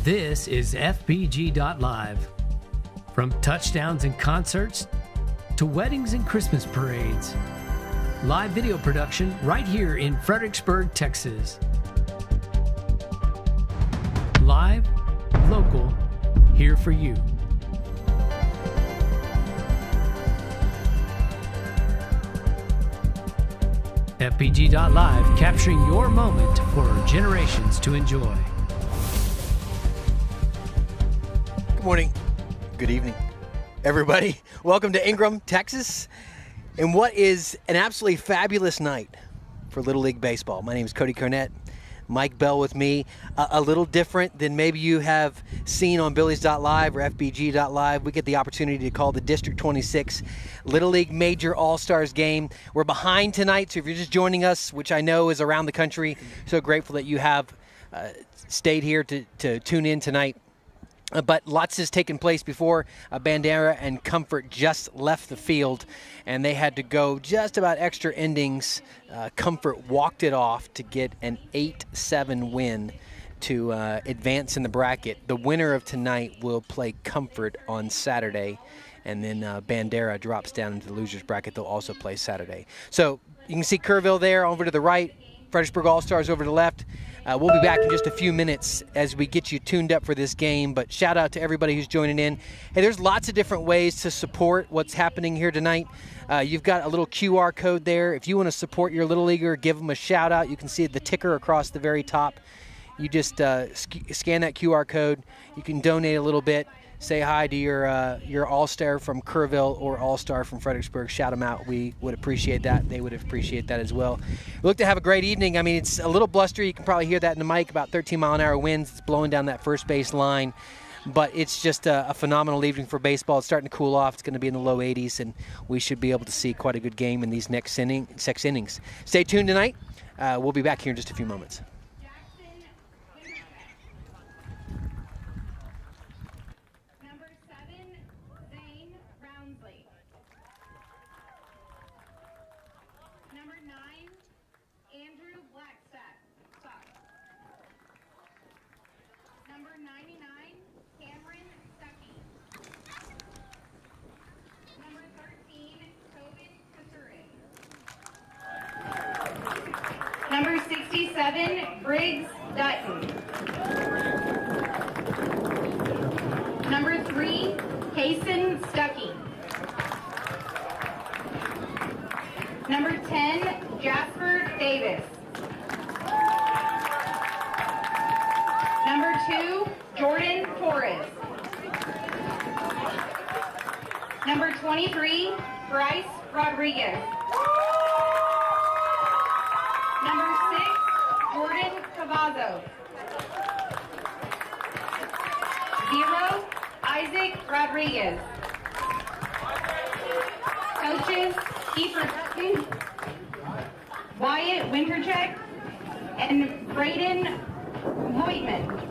This is Fbg.Live. From touchdowns and concerts to weddings and Christmas parades. Live video production right here in Fredericksburg, Texas. Live, local, here for you. Fbg.Live, capturing your moment for generations to enjoy. Good morning. Good evening, everybody. Welcome to Ingram, Texas, and what is an absolutely fabulous night for Little League Baseball. My name is Cody Cornett. Mike Bell with me. A little different than maybe you have seen on Billy's.Live or Fbg.Live. We get the opportunity to call the District 26 Little League Major All-Stars game. We're behind tonight, so if you're just joining us, which I know is around the country, so grateful that you have stayed here to tune in tonight. But lots has taken place before. Bandera and Comfort just left the field, and they had to go just about extra innings. Comfort walked it off to get an 8-7 win to advance in the bracket. The winner of tonight will play Comfort on Saturday, and then Bandera drops down into the loser's bracket. They'll also play Saturday. So you can see Kerrville there over to the right, Fredericksburg All-Stars over to the left. We'll be back in just a few minutes as we get you tuned up for this game, but shout out to everybody who's joining in. Hey, there's lots of different ways to support what's happening here tonight. You've got a little QR code there. If you want to support your Little Leaguer, give them a shout out. You can see the ticker across the very top. You just scan that QR code. You can donate a little bit. Say hi to your All-Star from Kerrville or All-Star from Fredericksburg. Shout them out. We would appreciate that. They would appreciate that as well. We look to have a great evening. I mean, it's a little blustery. You can probably hear that in the mic, about 13-mile-an-hour winds. It's blowing down that first base line. But it's just a phenomenal evening for baseball. It's starting to cool off. It's going to be in the low 80s, and we should be able to see quite a good game in these next 6 innings. Stay tuned tonight. We'll be back here in just a few moments. Number 67, Briggs Dutton. Number 3, Kason Stuckey. Number 10, Jasper Davis. Number 2, Jordan Torres. Number 23, Bryce Rodriguez. Number 6, Jordan Cavazzo. 0, Isaac Rodriguez. Coaches, Kiefer Dutton, Wyatt Wintercheck, and Braden Voigtman.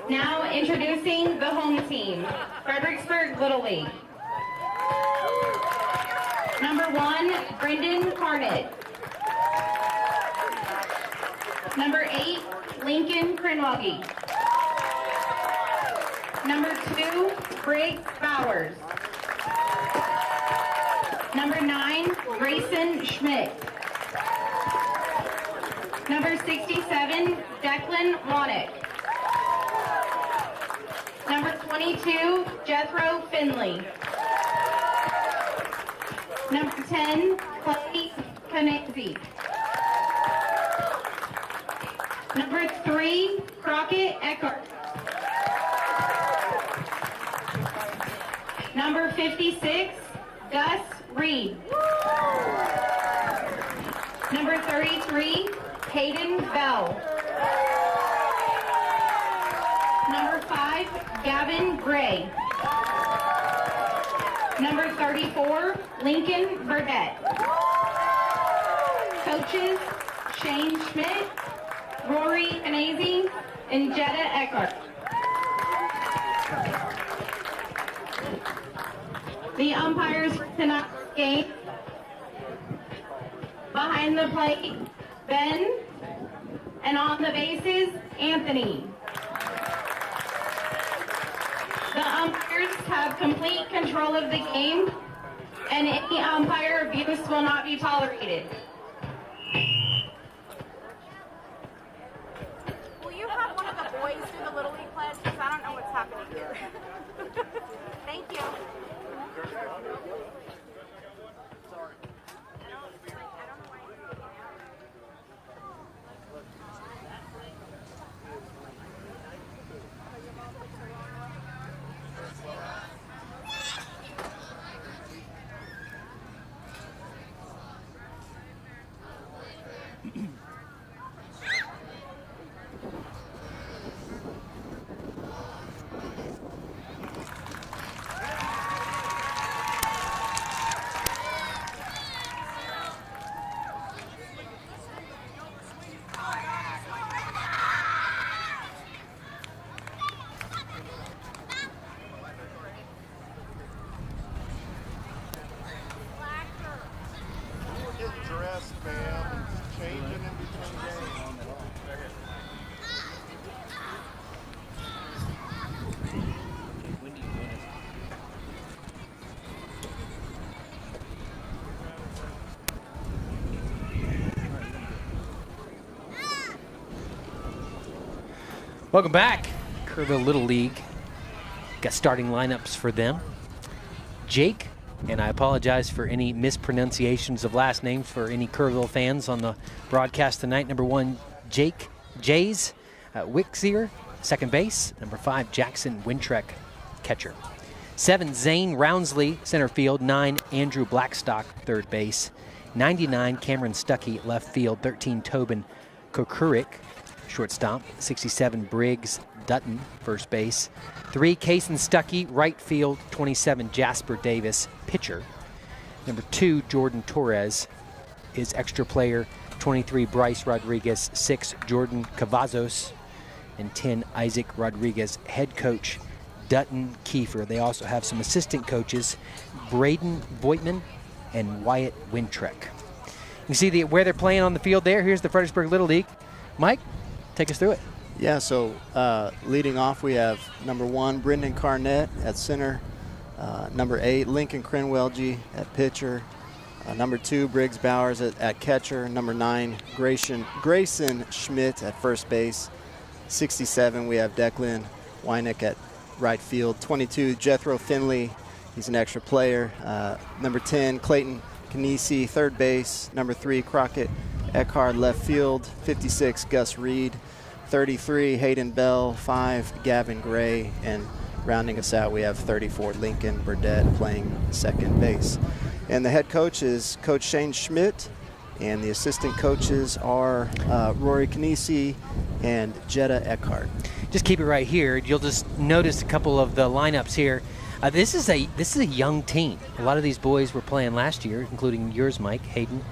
Now introducing the home team, Fredericksburg Little League. Number 1, Brendan Carnett. Number 8, Lincoln Krenwagi. Number 2, Briggs Bowers. Number 9, Grayson Schmidt. Number 67, Declan Wonick. Number 22, Jethro Finley. Number 10, Clay Kanezi. Number 3, Crockett Eckhart. Number 56, Gus Reed. Number 33, Hayden Bell. Number 5, Gavin Gray. Number 34, Lincoln Burdett. Coaches, Shane Schmidt, Rory Canese, and Jetta Eckhart. The umpires for tonight's game: behind the plate, Ben, and on the bases, Anthony. The umpires have complete control of the game, and any umpire abuse will not be tolerated. Will you have one of the boys do the Little League pledge? Because I don't know what's happening here. Thank you. Welcome back. Kerrville Little League. Got starting lineups for them. Jake, and I apologize for any mispronunciations of last names for any Kerrville fans on the broadcast tonight. Number 1, Jake Jays Wixier, second base. Number 5, Jackson Wintrek, catcher. 7, Zane Roundsley, center field. 9, Andrew Blackstock, third base. 99, Cameron Stuckey, left field. 13, Tobin Kokurik, shortstop. 67, Briggs Dutton, first base. 3, Kaysen Stuckey, right field. 27, Jasper Davis, pitcher. Number 2, Jordan Torres is extra player. 23, Bryce Rodriguez. 6, Jordan Cavazos. And 10, Isaac Rodriguez, head coach. Dutton Kiefer. They also have some assistant coaches, Braden Voigtman and Wyatt Wintrek. You can see where they're playing on the field there. Here's the Fredericksburg Little League. Mike, take us through it. Yeah, so leading off, we have number 1, Brendan Carnett at center. Number 8, Lincoln Crenwelge at pitcher. Number 2, Briggs Bowers at catcher. Number 9, Grayson Schmidt at first base. 67, we have Declan Wynick at right field. 22, Jethro Finley. He's an extra player. Number 10, Clayton Canese, third base. Number 3, Crockett Eckhart, left field. 56, Gus Reed. 33, Hayden Bell. 5, Gavin Gray. And rounding us out, we have 34, Lincoln Burdett playing second base. And the head coach is Coach Shane Schmidt. And the assistant coaches are Rory Canese and Jetta Eckhart. Just keep it right here. You'll just notice a couple of the lineups here. This is a young team. A lot of these boys were playing last year, including yours, Mike, Hayden,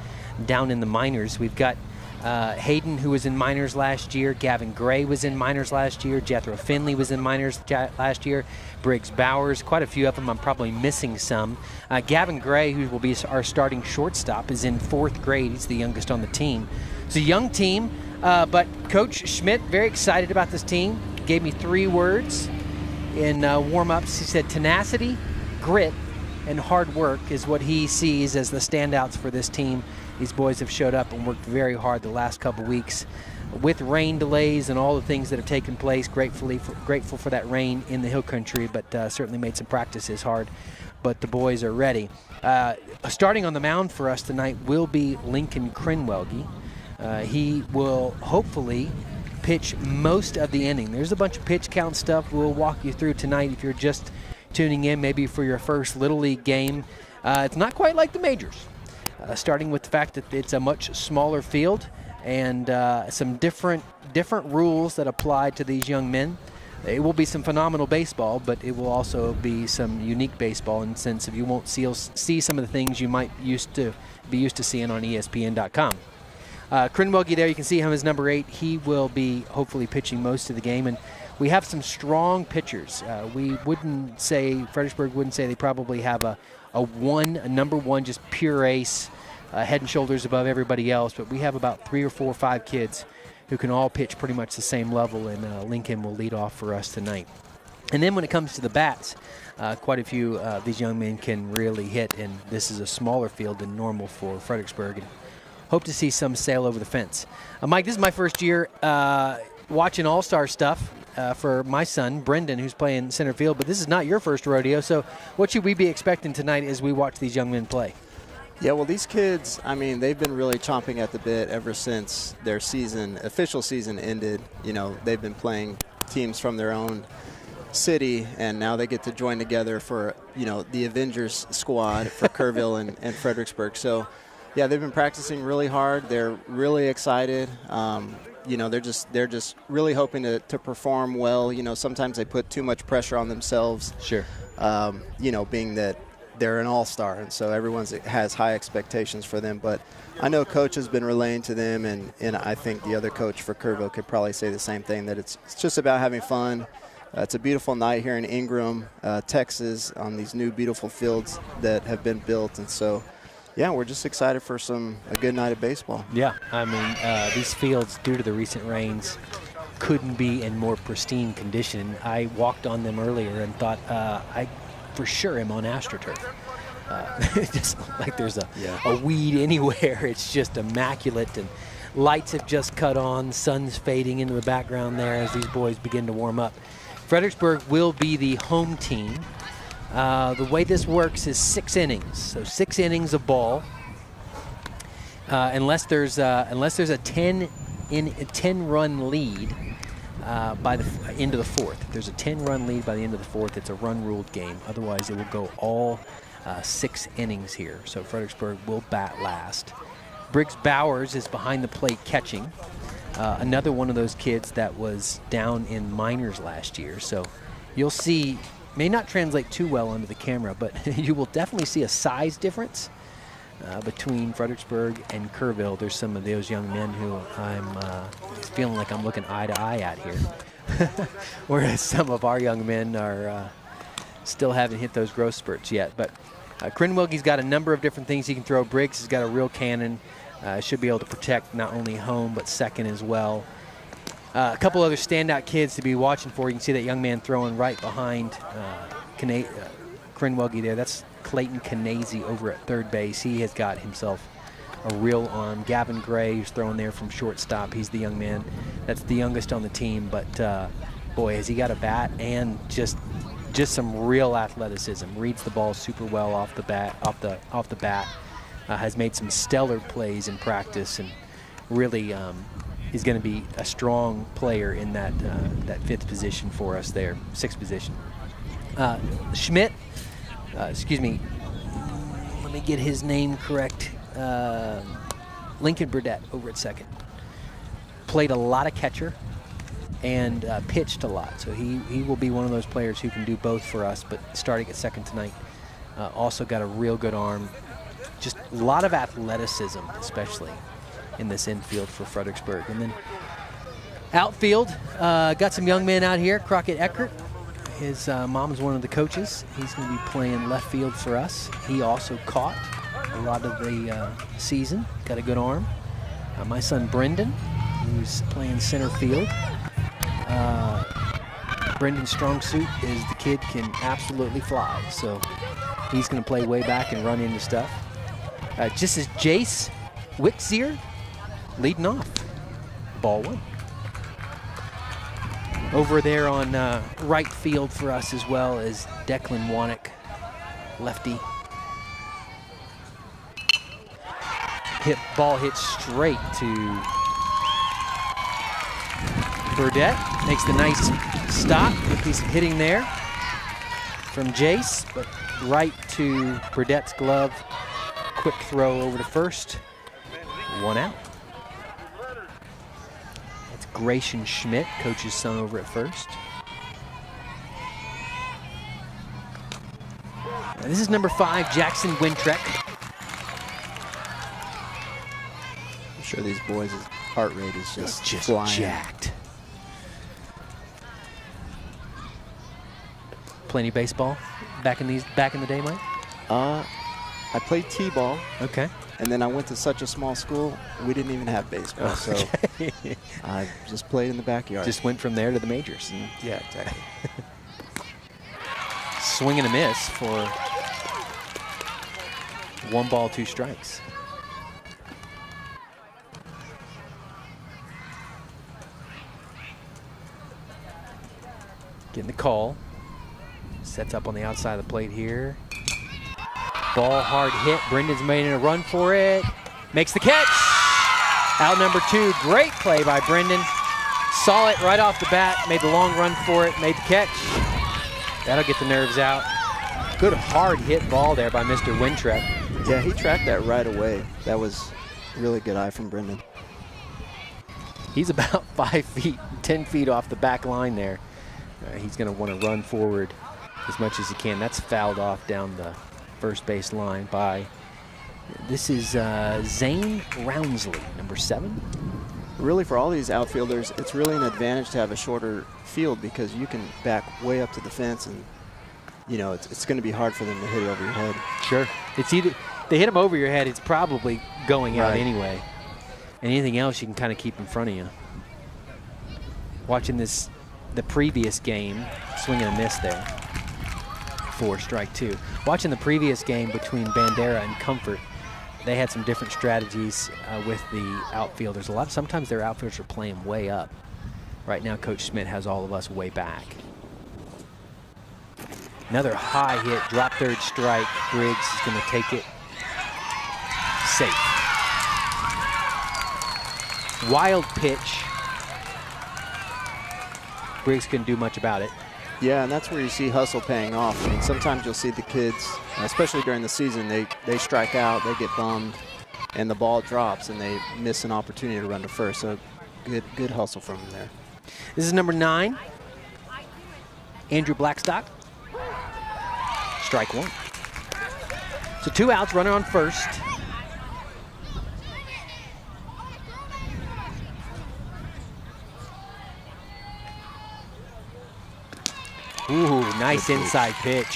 down in the minors. We've got Hayden, who was in minors last year. Gavin Gray was in minors last year. Jethro Finley was in minors last year. Briggs Bowers, quite a few of them. I'm probably missing some. Gavin Gray, who will be our starting shortstop, is in 4th grade. He's the youngest on the team. It's a young team, but Coach Schmidt, very excited about this team. Gave me 3 words in warm-ups. He said tenacity, grit, and hard work is what he sees as the standouts for this team. These boys have showed up and worked very hard the last couple weeks with rain delays and all the things that have taken place. Grateful for that rain in the hill country, but certainly made some practices hard. But the boys are ready. Starting on the mound for us tonight will be Lincoln Crenwelge. He will hopefully pitch most of the inning. There's a bunch of pitch count stuff we'll walk you through tonight if you're just tuning in maybe for your first Little League game. It's not quite like the majors. Starting with the fact that it's a much smaller field and some different rules that apply to these young men. it will be some phenomenal baseball, but it will also be some unique baseball in the sense of you won't see some of the things you might be used to seeing on ESPN.com. Crinwelge there, you can see him as number 8. He will be hopefully pitching most of the game, and we have some strong pitchers. Fredericksburg wouldn't say they probably have a number one, just pure ace, head and shoulders above everybody else, but we have about 3 or 4 or 5 kids who can all pitch pretty much the same level, and Lincoln will lead off for us tonight. And then when it comes to the bats, quite a few of these young men can really hit, and this is a smaller field than normal for Fredericksburg, and hope to see some sail over the fence. Mike, this is my first year watching all-star stuff for my son, Brendan, who's playing center field, but this is not your first rodeo, so what should we be expecting tonight as we watch these young men play? Yeah, well, these kids, I mean, they've been really chomping at the bit ever since their official season ended. You know, they've been playing teams from their own city, and now they get to join together for, you know, the Avengers squad for Kerrville and Fredericksburg. So, yeah, they've been practicing really hard. They're really excited. You know, they're just really hoping to perform well. You know, sometimes they put too much pressure on themselves. Sure. You know, being that they're an all-star, and so everyone has high expectations for them. But I know Coach has been relaying to them, and I think the other coach for Kerrville could probably say the same thing, that it's just about having fun. It's a beautiful night here in Ingram, Texas, on these new beautiful fields that have been built, and so, yeah, we're just excited for a good night of baseball. Yeah, I mean, these fields, due to the recent rains, couldn't be in more pristine condition. I walked on them earlier and thought I for sure am on AstroTurf. Just like there's a weed anywhere. It's just immaculate, and lights have just cut on. Sun's fading into the background there as these boys begin to warm up. Fredericksburg will be the home team. The way this works is 6 innings, so 6 innings of ball. Unless there's a 10-run lead by the end of the 4th. If there's a 10-run lead by the end of the 4th, it's a run-ruled game. Otherwise, it will go all 6 innings here. So Fredericksburg will bat last. Briggs Bowers is behind the plate catching. Another one of those kids that was down in minors last year. So you'll see, may not translate too well onto the camera, but you will definitely see a size difference between Fredericksburg and Kerrville. There's some of those young men who I'm feeling like I'm looking eye to eye at here. Whereas some of our young men are still haven't hit those growth spurts yet. But Crinwelge's got a number of different things he can throw. Briggs has got a real cannon. Should be able to protect not only home but second as well. A couple other standout kids to be watching for. You can see that young man throwing right behind Crinwelge there. That's Clayton Canese over at third base. He has got himself a real arm. Gavin Gray, who's throwing there from shortstop. He's the young man that's the youngest on the team, but boy, has he got a bat and just some real athleticism. Reads the ball super well off the bat. Has made some stellar plays in practice, and really is going to be a strong player in that 5th position for us there, 6th position. Schmidt, excuse me, let me get his name correct. Lincoln Burdett over at second. Played a lot of catcher and pitched a lot, so he will be one of those players who can do both for us, but starting at second tonight. Also got a real good arm. Just a lot of athleticism, especially in this infield for Fredericksburg. And then outfield, got some young men out here. Crockett Eckert, his mom's one of the coaches. He's going to be playing left field for us. He also caught a lot of the season. Got a good arm. My son Brendan, who's playing center field. Brendan's strong suit is the kid can absolutely fly. So he's going to play way back and run into stuff. Just as Jace Wixier leading off. Ball 1. Over there on right field for us as well as Declan Wannick, lefty. Ball hit straight to Burdett. Makes the nice stop. Good piece of hitting there from Jace, but right to Burdett's glove. Quick throw over to first. 1 out. That's Grayson Schmidt, coach's son over at first. This is number 5, Jackson Wintrek. I'm sure these boys' heart rate is just flying. Jacked. Plenty of baseball back in the day, Mike? I played t-ball. Okay. And then I went to such a small school, we didn't even have baseball. So I just played in the backyard. Just went from there to the majors. Yeah, exactly. Swing and a miss for 1 ball, 2 strikes. Getting the call. Sets up on the outside of the plate here. Ball hard hit. Brendan's made a run for it. Makes the catch. Out number 2. Great play by Brendan. Saw it right off the bat. Made the long run for it. Made the catch. That'll get the nerves out. Good hard hit ball there by Mr. Wintrek. Yeah, he tracked that right away. That was really good eye from Brendan. He's about 5 feet, 10 feet off the back line there. He's going to want to run forward as much as he can. That's fouled off down the first base line by, this is Zane Roundsley, number 7. Really, for all these outfielders, it's really an advantage to have a shorter field because you can back way up to the fence, and you know it's going to be hard for them to hit it over your head. Sure. It's either they hit them over your head, it's probably going out anyway. And anything else you can kind of keep in front of you. Watching the previous game, swing and a miss there for strike 2. Watching the previous game between Bandera and Comfort, they had some different strategies with the outfielders. Sometimes their outfielders are playing way up. Right now, Coach Schmidt has all of us way back. Another high hit, drop third strike. Briggs is going to take it. Safe. Wild pitch. Briggs couldn't do much about it. Yeah, and that's where you see hustle paying off. I mean, sometimes you'll see the kids, especially during the season, they strike out, they get bummed, and the ball drops, and they miss an opportunity to run to first. So good hustle from them there. This is number 9, Andrew Blackstock. Strike 1. So 2 outs, runner on first. Ooh, nice inside pitch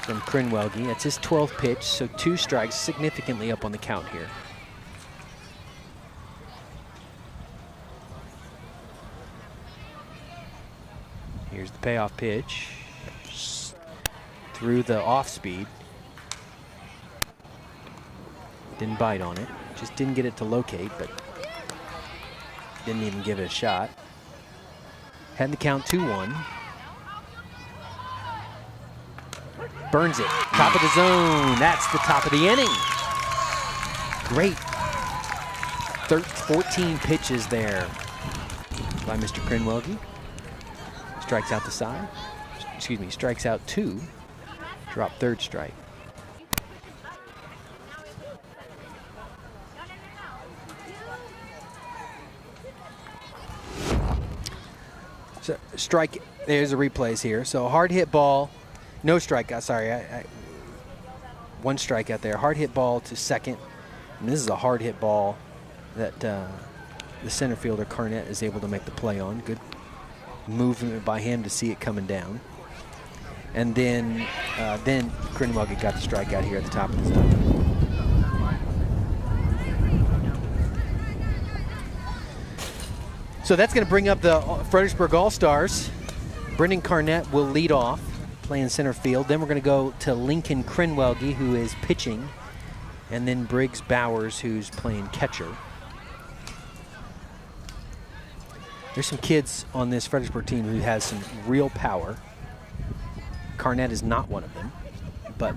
from Krenwelge. That's his 12th pitch, so 2 strikes, significantly up on the count here. Here's the payoff pitch. Through the off speed. Didn't bite on it. Just didn't get it to locate, but didn't even give it a shot. Had the count 2-1. Burns it. Top of the zone. That's the top of the inning. Great. 14 pitches there by Mr. Krenwelge. Strikes out the side. Excuse me, strikes out 2. Drop third strike. So strike, there's the replays here. So hard hit ball, no strikeout, sorry. 1 strikeout there. Hard hit ball to second. And this is a hard hit ball that the center fielder Carnett is able to make the play on. Good movement by him to see it coming down. And then Krenwelge got the strikeout here at the top of the zone. So that's going to bring up the Fredericksburg All-Stars. Brendan Carnett will lead off, playing center field. Then we're going to go to Lincoln Krenwelge, who is pitching, and then Briggs Bowers, who's playing catcher. There's some kids on this Fredericksburg team who has some real power. Carnett is not one of them, but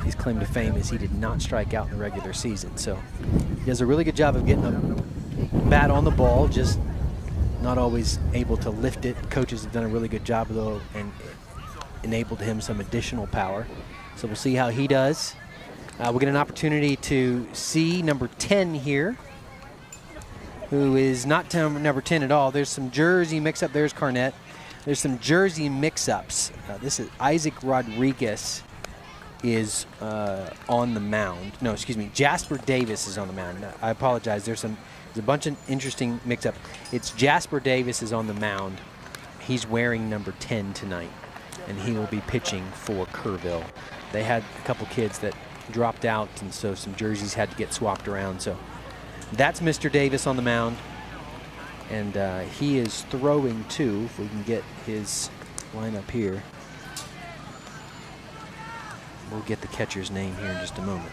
his claim to fame is he did not strike out in the regular season. So he does a really good job of getting a bat on the ball, just not always able to lift it. Coaches have done a really good job, though, and enabled him some additional power. So we'll see how he does. We'll get an opportunity to see number 10 here, who is not number 10 at all. There's some jersey mix-up. There's Carnett. There's some jersey mix-ups. This is Isaac Rodriguez is on the mound. No, excuse me. Jasper Davis is on the mound. I apologize. There's a bunch of interesting mix-up. It's Jasper Davis is on the mound. He's wearing number 10 tonight, and he will be pitching for Kerrville. They had a couple kids that dropped out, and so some jerseys had to get swapped around. So that's Mr. Davis on the mound, and he is throwing to, if we can get his lineup here. We'll get the catcher's name here in just a moment.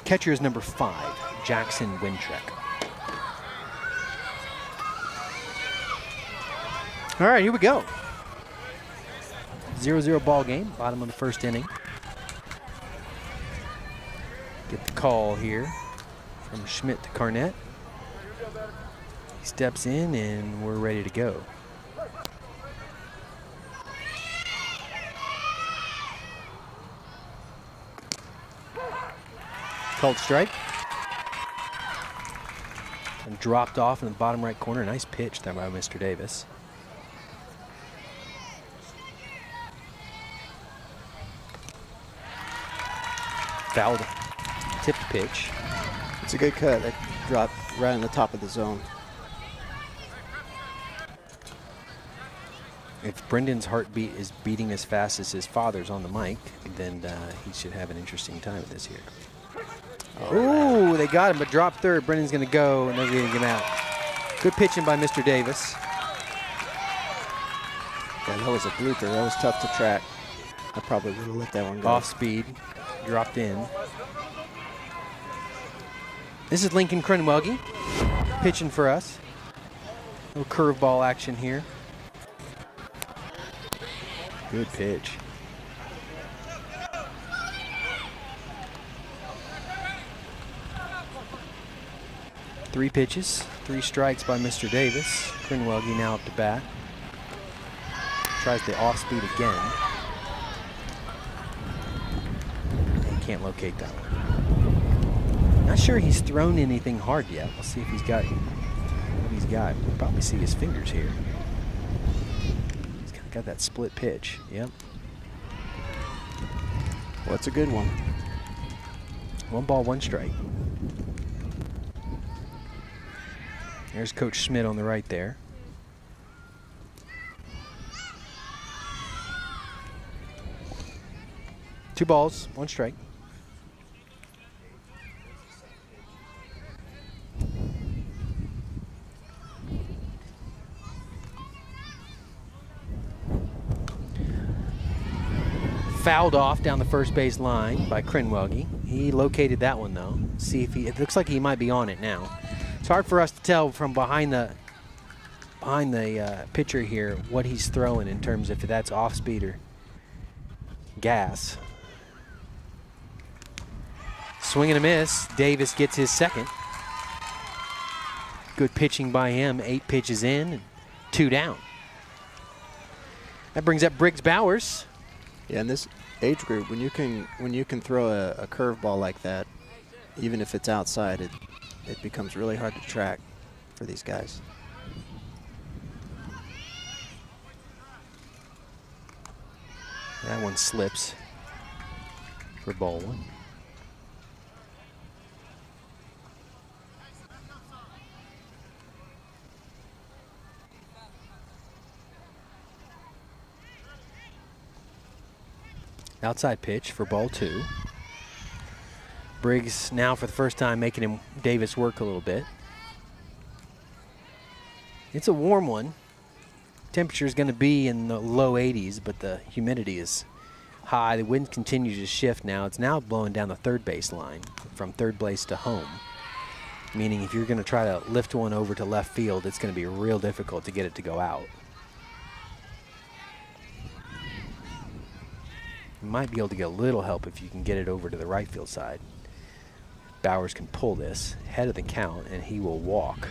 Catcher is number 5, Jackson Wintrek. All right, here we go. 0-0 ball game, bottom of the first inning. Get the call here from Schmidt to Carnett. He steps in and we're ready to go. Called strike. And dropped off in the bottom right corner. Nice pitch there by Mr. Davis. Fouled. Tipped pitch. It's a good cut. It dropped right on the top of the zone. If Brendan's heartbeat is beating as fast as his father's on the mic, then he should have an interesting time with this here. Oh, they got him, but drop third. Brendan's going to go, and they're going to get him out. Good pitching by Mr. Davis. Yeah, that was a blooper. That was tough to track. I probably would have let that one go. Off speed, dropped in. This is Lincoln Crenwelge pitching for us. A little curveball action here. Good pitch. Three pitches, 3 strikes by Mr. Davis. Crenwelge now up to bat. Tries the off speed again. And can't locate that one. Not sure he's thrown anything hard yet. We'll see if he's got what he's got. We'll probably see his fingers here. He's kind of got that split pitch. Yep. Well, that's a good one. 1 ball, 1 strike. There's Coach Schmidt on the right there. Two balls, 1 strike. Fouled off down the first base line by Crenwelge. He located that one though. See if it looks like he might be on it now. It's hard for us to tell from behind the pitcher here what he's throwing in terms of if that's off speed or gas. Swing and a miss. Davis gets his second. Good pitching by him. 8 pitches in and 2 down. That brings up Briggs Bowers. Yeah, in this age group, when you can throw a curveball like that, even if it's outside, it becomes really hard to track for these guys. That one slips for ball 1. Outside pitch for ball 2. Briggs now for the first time making Davis work a little bit. It's a warm one. Temperature is going to be in the low 80s, but the humidity is high. The wind continues to shift now. It's now blowing down the third base line from third base to home, meaning if you're going to try to lift one over to left field, it's going to be real difficult to get it to go out. You might be able to get a little help if you can get it over to the right field side. Bowers can pull this head of the count, and he will walk.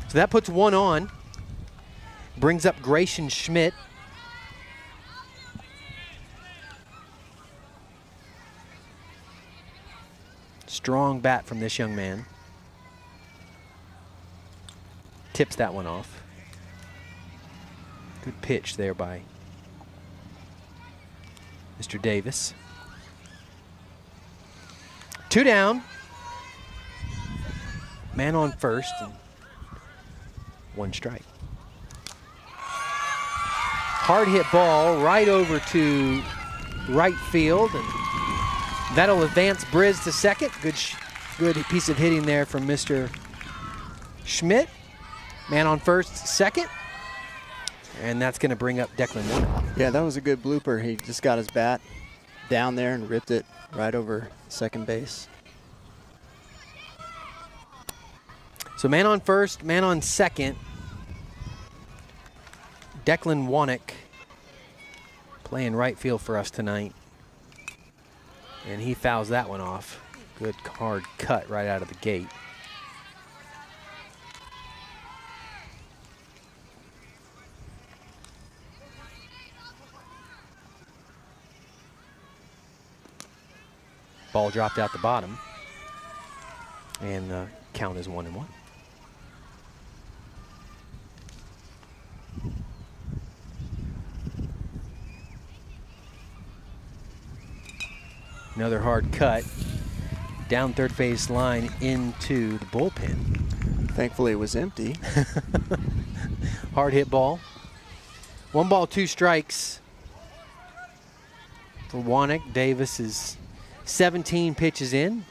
So So that puts one on. Brings up Grayson Schmidt. Strong bat from this young man. Tips that one off. Good pitch there by Mr. Davis. 2 down. Man on first and 1 strike. Hard hit ball right over to right field, and that'll advance Briz to second. Good piece of hitting there from Mr. Schmidt. Man on first, second. And that's going to bring up Declan Warnock. Yeah, that was a good blooper. He just got his bat down there and ripped it right over second base. So man on first, man on second. Declan Warnock playing right field for us tonight. And he fouls that one off. Good hard cut right out of the gate. Ball dropped out the bottom. And the count is 1-1. Another hard cut down third base line into the bullpen. Thankfully it was empty. Hard hit ball. 1 ball, 2 strikes for Warnock. Davis is 17 pitches in.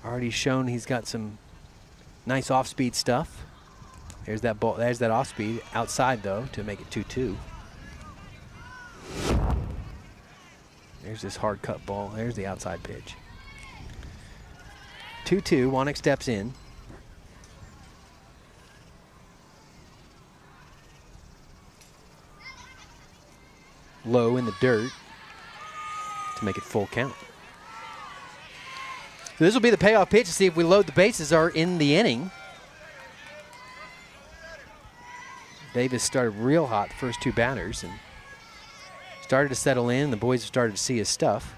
Already shown he's got some nice off-speed stuff. There's that ball. There's that off-speed outside though to make it 2-2. There's this hard cut ball. There's the outside pitch. 2-2. Warnock steps in. Low in the dirt to make it full count. So this will be the payoff pitch to see if we load the bases are in the inning. Davis started real hot the first 2 batters and started to settle in. The boys have started to see his stuff.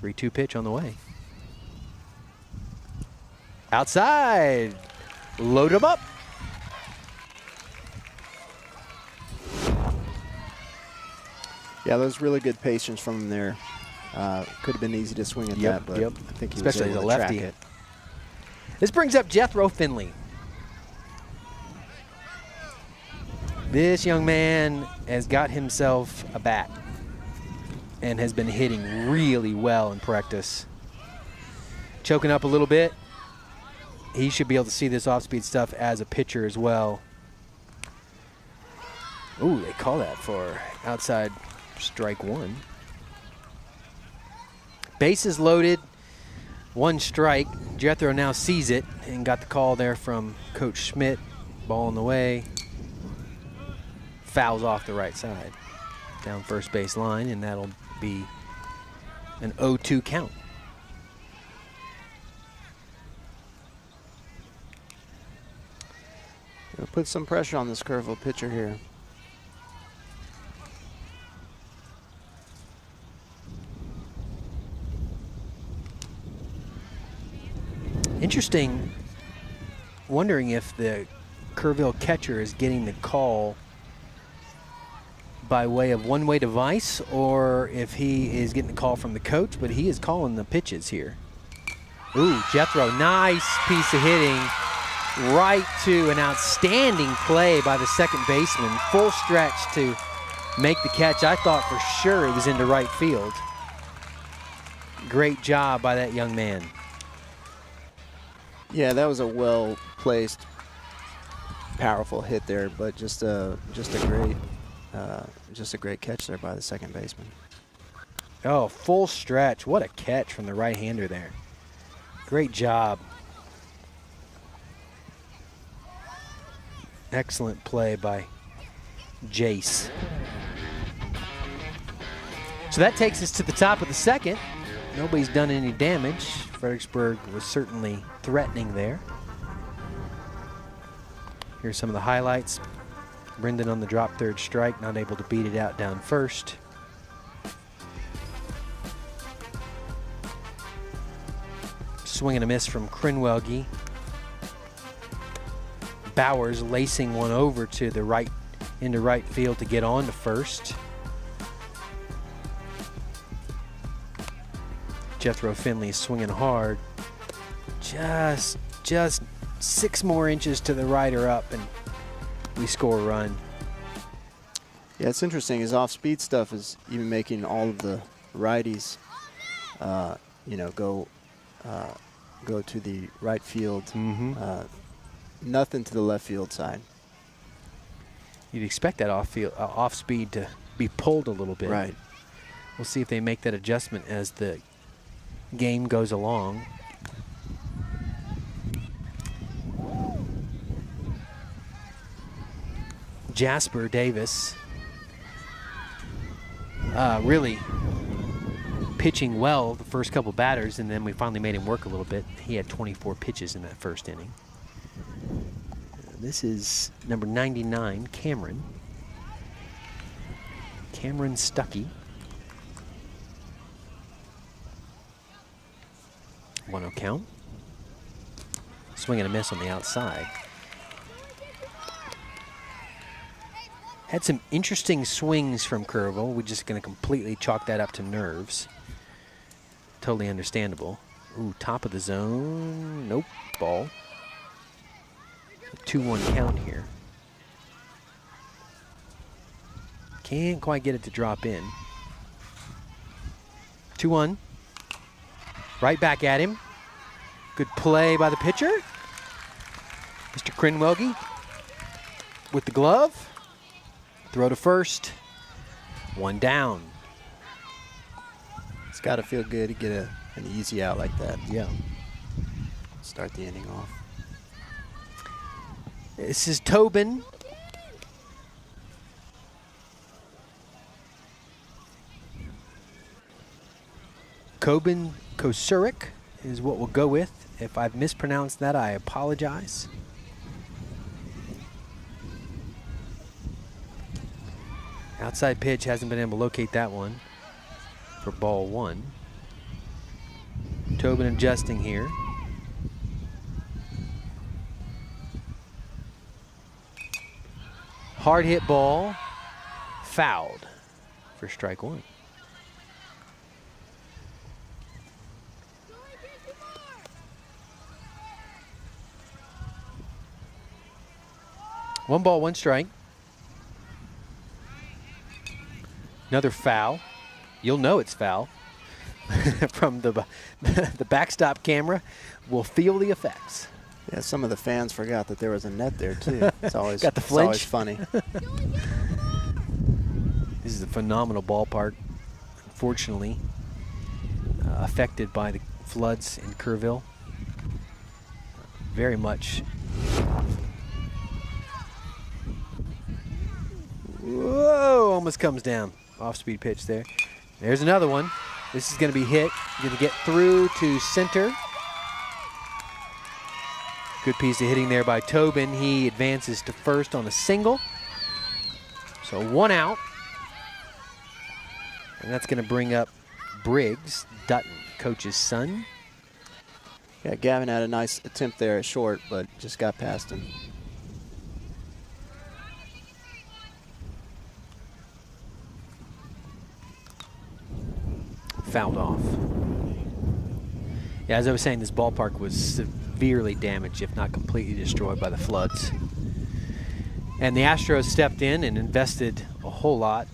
3-2 pitch on the way. Outside. Load him up. Yeah, that was really good patience from him there. Could have been easy to swing at that, but I think he especially was able the to track lefty. it. This brings up Jethro Finley. This young man has got himself a bat and has been hitting really well in practice. Choking up a little bit. He should be able to see this off-speed stuff as a pitcher as well. Ooh, they call that for outside strike 1. Bases loaded, 1 strike. Jethro now sees it and got the call there from Coach Schmidt. Ball in the way. Fouls off the right side. Down first base line, and that'll be an 0-2 count. It'll put some pressure on this Kerrville pitcher here. Interesting, wondering if the Kerrville catcher is getting the call by way of one-way device or if he is getting the call from the coach, but he is calling the pitches here. Ooh, Jethro, nice piece of hitting right to an outstanding play by the second baseman. Full stretch to make the catch. I thought for sure it was into right field. Great job by that young man. Yeah, that was a well-placed, powerful hit there, but just a great catch there by the second baseman. Oh, full stretch. What a catch from the right-hander there. Great job. Excellent play by Jace. So that takes us to the top of the second. Nobody's done any damage. Fredericksburg was certainly threatening there. Here's some of the highlights. Brendan on the drop third strike, not able to beat it out down first. Swing and a miss from Krenwelge. Bowers lacing one over to the right, into right field to get on to first. Jethro Finley swinging hard. Just 6 more inches to the right or up, and we score a run. Yeah, it's interesting. His off-speed stuff is even making all of the righties, you know, go to the right field. Nothing to the left field side. You'd expect that off speed to be pulled a little bit. Right. We'll see if they make that adjustment as the game goes along. Jasper Davis really pitching well the first couple batters, and then we finally made him work a little bit. He had 24 pitches in that first inning. This is number 99, Cameron Stuckey. 1-0 count. Swing and a miss on the outside. Had some interesting swings from Kerrville. We're just going to completely chalk that up to nerves. Totally understandable. Ooh, top of the zone. Nope, ball. 2-1 count here. Can't quite get it to drop in. 2-1. Right back at him. Good play by the pitcher. Mr. Krenwelge with the glove. Throw to first. 1 down. It's got to feel good to get an easy out like that. Yeah. Start the inning off. This is Tobin. Kosurik is what we'll go with. If I've mispronounced that, I apologize. Outside pitch, hasn't been able to locate that one for ball 1. Tobin adjusting here. Hard hit ball, fouled for strike 1. One ball, 1 strike. Another foul. You'll know it's foul from the backstop camera. We'll feel the effects. Yeah, some of the fans forgot that there was a net there too. It's always got the it's always flinch. funny. This is a phenomenal ballpark. Unfortunately, affected by the floods in Kerrville. Very much. Whoa! Almost comes down. Off-speed pitch there. There's another one. This is going to be hit. Going to get through to center. Good piece of hitting there by Tobin. He advances to first on a single. So 1 out. And that's going to bring up Briggs, Dutton, coach's son. Yeah, Gavin had a nice attempt there at short, but just got past him. Fouled off. Yeah, as I was saying, this ballpark was severely damaged, if not completely destroyed by the floods. And the Astros stepped in and invested a whole lot.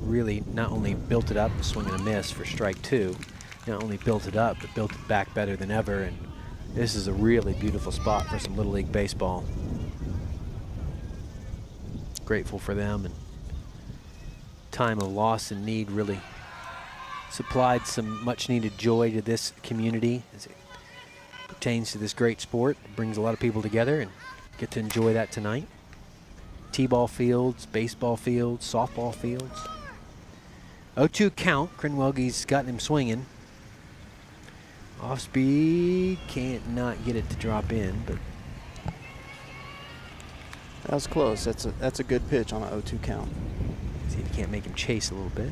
Really not only built it up, swing and a miss for strike 2, not only built it up, but built it back better than ever. And this is a really beautiful spot for some Little League baseball. Grateful for them, and time of loss and need really supplied some much needed joy to this community as it pertains to this great sport. It brings a lot of people together and get to enjoy that tonight. T-ball fields, baseball fields, softball fields. 0-2 count. Krenwelge's gotten him swinging. Off speed, can't not get it to drop in, but that was close. That's a good pitch on an 0-2 count. see if you can't make him chase a little bit.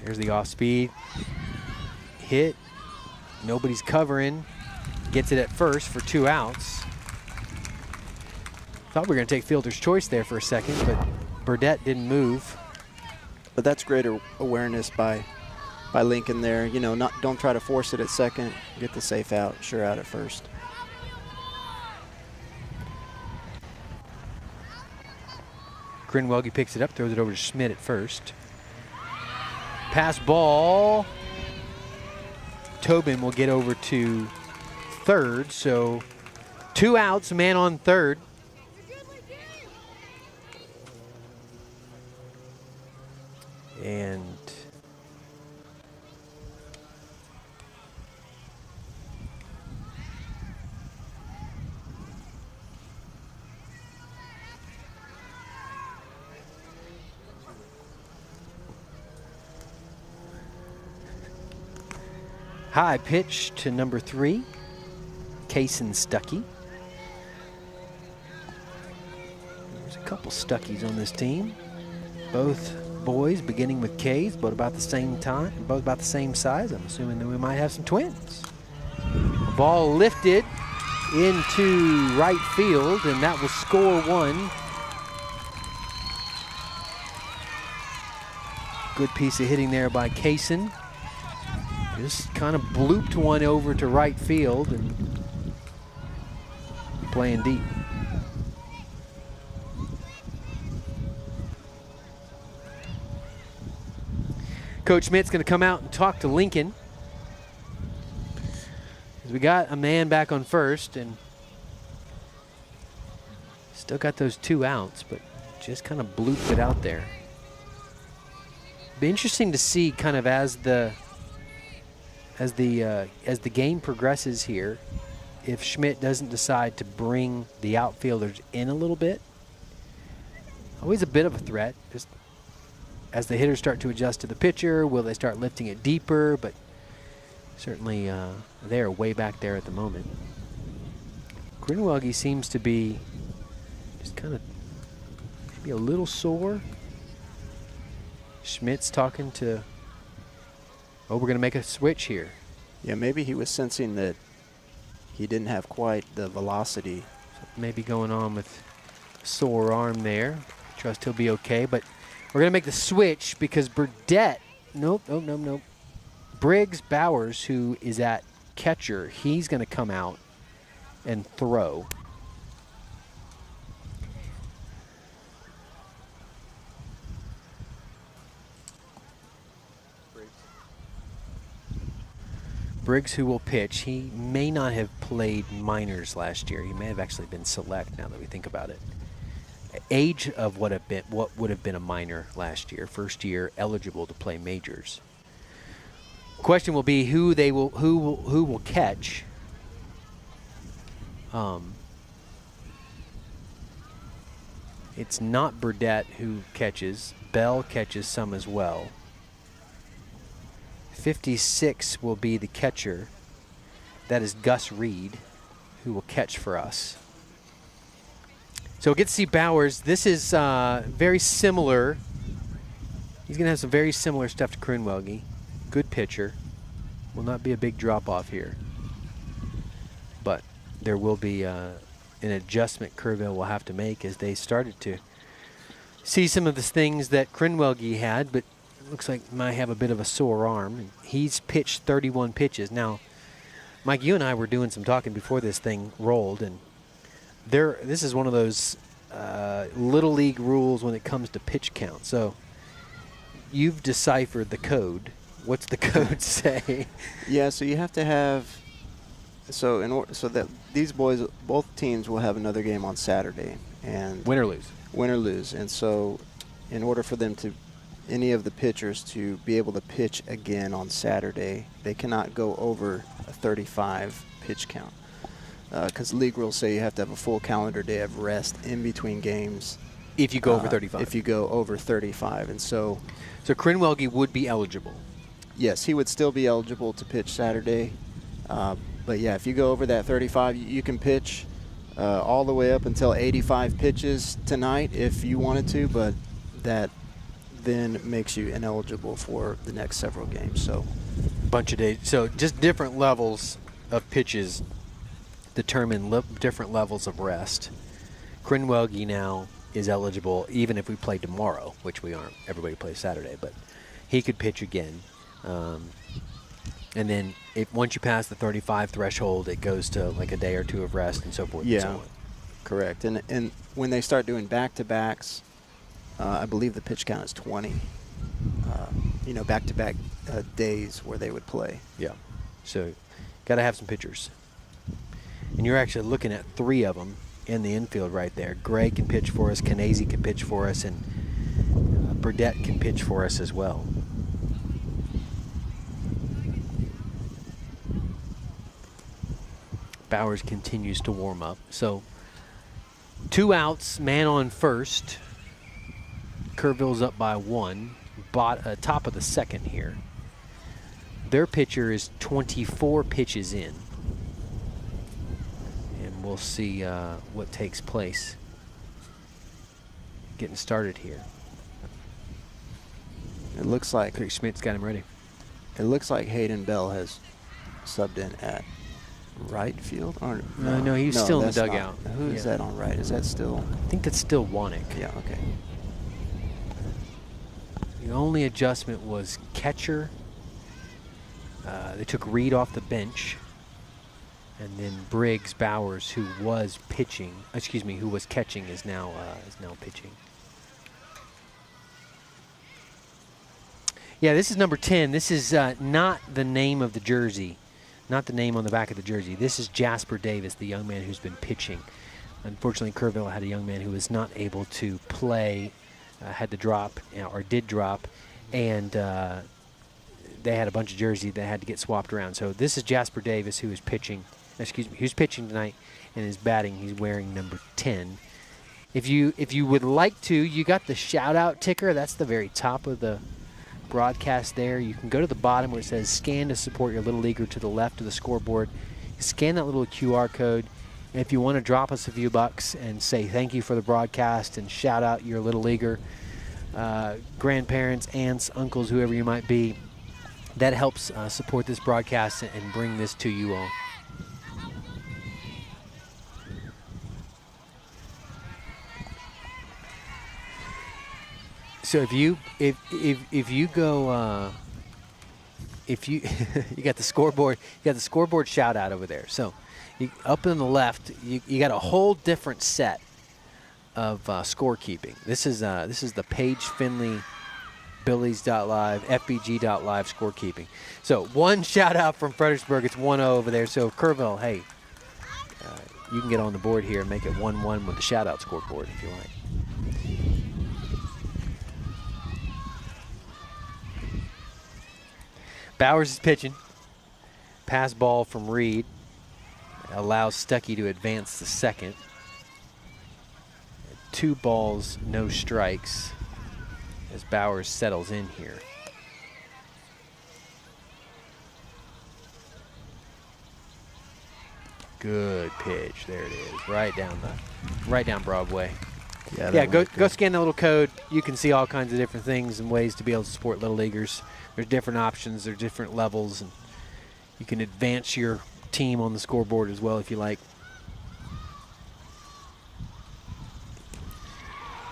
There's the off speed. Hit. Nobody's covering. Gets it at first for 2 outs. Thought we were going to take fielder's choice there for a second, but Burdett didn't move. But that's greater awareness by Lincoln there. You know, don't try to force it at second. Get the safe out, sure out at first. Grinwelge picks it up, throws it over to Schmidt at first. Pass ball. Tobin will get over to third, so 2 outs, man on third. And high pitch to number 3, Kaysen Stuckey. There's a couple Stuckeys on this team. Both boys beginning with K's, but about the same time, both about the same size. I'm assuming that we might have some twins. Ball lifted into right field, and that will score 1. Good piece of hitting there by Kaysen. Just kind of blooped one over to right field and playing deep. Coach Schmidt's going to come out and talk to Lincoln. We got a man back on first and still got those 2 outs, but just kind of blooped it out there. Be interesting to see kind of as the game progresses here, if Schmidt doesn't decide to bring the outfielders in a little bit. Always a bit of a threat. Just as the hitters start to adjust to the pitcher, will they start lifting it deeper? But certainly they're way back there at the moment. Grinwelge seems to be just kind of maybe a little sore. Schmidt's talking to, oh, we're going to make a switch here. Yeah, maybe he was sensing that he didn't have quite the velocity. Maybe going on with a sore arm there. Trust he'll be okay, but we're going to make the switch because Burdett, nope. Briggs Bowers, who is at catcher, he's going to come out and throw. Briggs, who will pitch, he may not have played minors last year. He may have actually been select now that we think about it. Age of what would have been a minor last year, first year eligible to play majors. Question will be who will catch. It's not Burdett who catches. Bell catches some as well. 56 will be the catcher. That is Gus Reed, who will catch for us. So we'll get to see Bowers. This is very similar. He's going to have some very similar stuff to Grinwelge. Good pitcher. Will not be a big drop-off here. But there will be an adjustment Kerrville will have to make as they started to see some of the things that Grinwelge had, but it looks like might have a bit of a sore arm. He's pitched 31 pitches. Now, Mike, you and I were doing some talking before this thing rolled, and this is one of those Little League rules when it comes to pitch count. So you've deciphered the code. What's the code say? Yeah, so you have to have, so that these boys, both teams will have another game on Saturday, and win or lose. Win or lose, and so in order for them to, any of the pitchers to be able to pitch again on Saturday, they cannot go over a 35 pitch count. Because league rules say you have to have a full calendar day of rest in between games If you go over 35. If you go over 35. And so Krenwelge would be eligible. Yes, he would still be eligible to pitch Saturday. But yeah, if you go over that 35, you can pitch all the way up until 85 pitches tonight if you wanted to, but that then makes you ineligible for the next several games. So Bunch of days. So just different levels of pitches determine different levels of rest. Krenwelge now is eligible even if we play tomorrow, which we aren't. Everybody plays Saturday, but he could pitch again. And then once you pass the 35 threshold, it goes to like a day or two of rest and so forth and so on. Correct. And when they start doing back-to-backs, I believe the pitch count is 20. Back-to-back days where they would play. Yeah. So got to have some pitchers. And you're actually looking at 3 of them in the infield right there. Gray can pitch for us, Canese can pitch for us, and Burdette can pitch for us as well. Bowers continues to warm up. So 2 outs, man on first. Kerrville's up by 1. Top of the second here. Their pitcher is 24 pitches in. And we'll see what takes place. Getting started here. It looks like Craig Schmidt's got him ready. It looks like Hayden Bell has subbed in at right field. Or No, he's still in the that's dugout. not. Who is that on right? Is that still? I think that's still Wanek. Yeah. Okay. The only adjustment was catcher. They took Reed off the bench. And then Briggs Bowers, who was catching, is now pitching. Yeah, this is number 10. This is not the name of the jersey, not the name on the back of the jersey. This is Jasper Davis, the young man who's been pitching. Unfortunately, Kerrville had a young man who was not able to play, had to drop, or did drop, and they had a bunch of jerseys that had to get swapped around. So this is Jasper Davis, who is pitching. Who's pitching tonight, and is batting. He's wearing number 10. If you would like to, you got the shout-out ticker. That's the very top of the broadcast there. You can go to the bottom where it says scan to support your Little Leaguer to the left of the scoreboard. You scan that little QR code. And if you want to drop us a few bucks and say thank you for the broadcast and shout out your Little Leaguer, grandparents, aunts, uncles, whoever you might be, that helps support this broadcast and bring this to you all. So if you go you got the scoreboard shout out over there. So up on the left you got a whole different set of scorekeeping. This is the Paige Finley Billies.Live Fbg.Live scorekeeping. So one shout out from Fredericksburg. It's 1-0 over there. So Kerrville, hey, you can get on the board here and make it 1-1 with the shout out scoreboard if you like. Bowers is pitching. Pass ball from Reed allows Stuckey to advance to second. 2 balls, no strikes as Bowers settles in here. Good pitch. There it is. Right down Broadway. Yeah, go scan that little code. You can see all kinds of different things and ways to be able to support Little Leaguers. There's different options, there's different levels, and you can advance your team on the scoreboard as well if you like.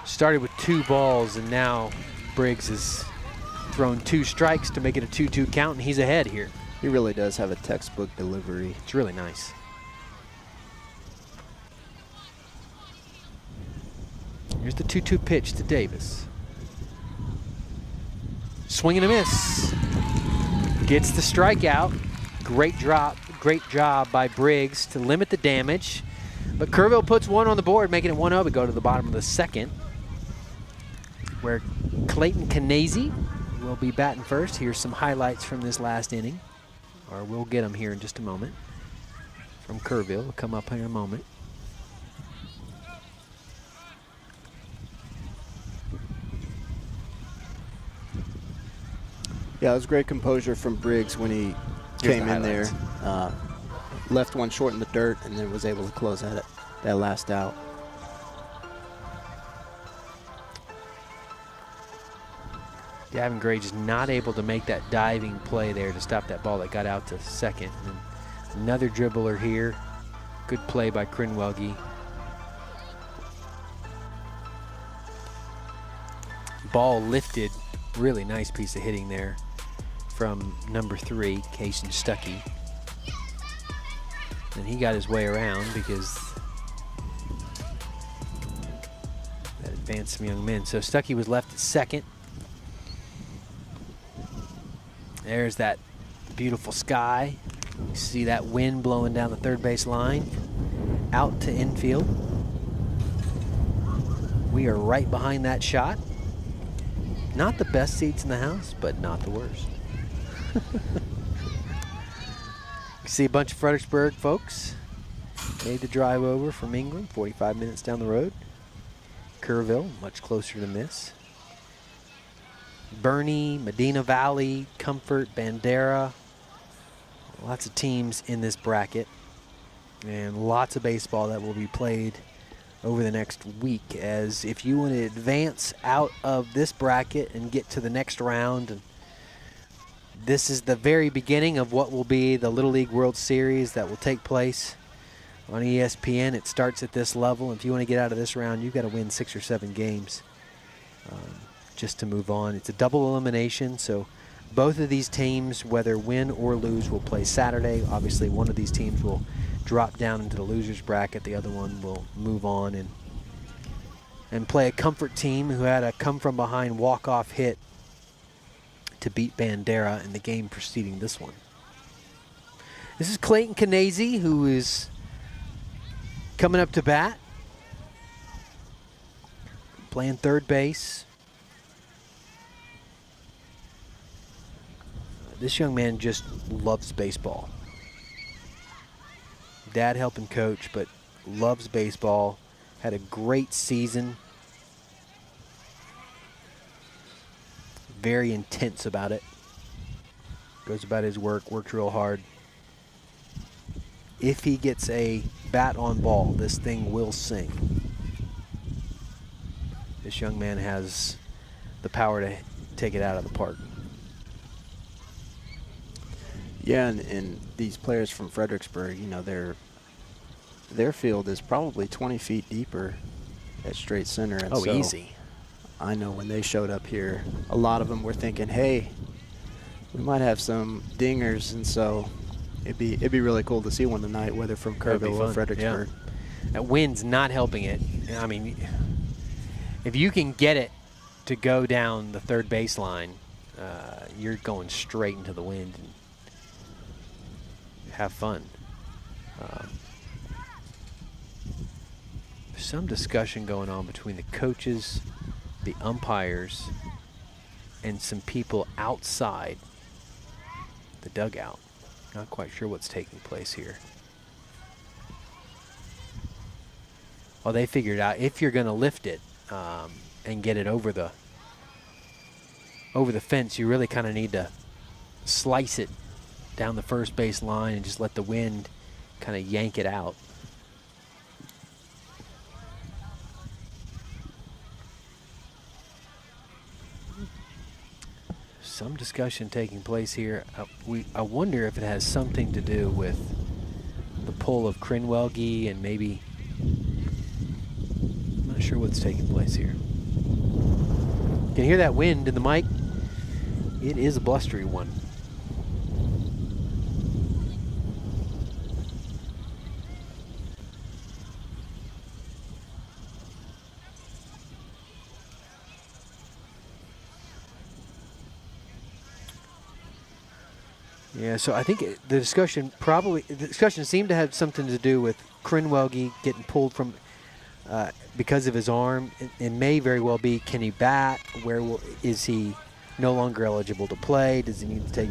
Started with 2 balls, and now Briggs has thrown 2 strikes to make it a 2-2 count, and he's ahead here. He really does have a textbook delivery. It's really nice. Here's the 2-2 pitch to Davis. Swing and a miss. Gets the strikeout. Great job by Briggs to limit the damage. But Kerrville puts 1 on the board, making it 1-0. We go to the bottom of the second, where Clayton Canese will be batting first. Here's some highlights from this last inning, or we'll get them here in just a moment. From Kerrville, we'll come up here in a moment. Yeah, it was great composure from Briggs when he came in there. Left one short in the dirt and then was able to close that last out. Gavin Gray just not able to make that diving play there to stop that ball that got out to second. And another dribbler here. Good play by Krinwelge. Ball lifted. Really nice piece of hitting there from number 3, Kason Stuckey. And he got his way around because that advanced some young men. So Stuckey was left at second. There's that beautiful sky. You see that wind blowing down the third base line out to infield. We are right behind that shot. Not the best seats in the house, but not the worst. You see a bunch of Fredericksburg folks made the drive over from Ingram, 45 minutes down the road. Kerrville, much closer than this. Bernie, Medina Valley, Comfort, Bandera. Lots of teams in this bracket. And lots of baseball that will be played over the next week, as if you want to advance out of this bracket and get to the next round. And this is the very beginning of what will be the Little League World Series that will take place on ESPN. It starts at this level. If you want to get out of this round, you've got to win 6 or 7 games just to move on. It's a double elimination, so both of these teams, whether win or lose, will play Saturday. Obviously, one of these teams will drop down into the losers bracket. The other one will move on and play a Comfort team who had a come-from-behind walk-off hit to beat Bandera in the game preceding this one. This is Clayton Canese, who is coming up to bat, playing third base. This young man just loves baseball. Dad helping coach, but loves baseball. Had a great season. Very intense about it. Goes about his work, works real hard. If he gets a bat on ball, this thing will sing. This young man has the power to take it out of the park. Yeah, and these players from Fredericksburg, you know, their field is probably 20 feet deeper at straight center. And so easy. I know when they showed up here, a lot of them were thinking, hey, we might have some dingers, and so it'd be really cool to see one tonight, whether from Kerrville or Fredericksburg. Yeah. That wind's not helping it. I mean, if you can get it to go down the third baseline, you're going straight into the wind. And have fun. There's some discussion going on between the coaches, the umpires, and some people outside the dugout. Not quite sure what's taking place here. Well, they figured out if you're going to lift it and get it over the fence, you really kind of need to slice it down the first base line and just let the wind kind of yank it out. Some discussion taking place here. I wonder if it has something to do with the pull of Krinwelge and maybe, I'm not sure what's taking place here. You can hear that wind in the mic. It is a blustery one. Yeah, so I think the discussion seemed to have something to do with Krinwelge getting pulled from because of his arm. It may very well be, can he bat? Is he no longer eligible to play? Does he need to take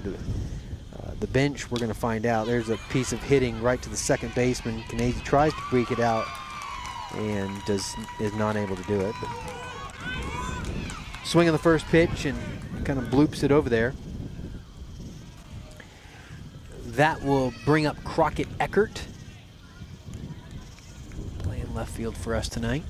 the bench? We're going to find out. There's a piece of hitting right to the second baseman. Canese tries to break it out and is not able to do it. But swing on the first pitch and kind of bloops it over there. that will bring up Crockett Eckert, playing left field for us tonight.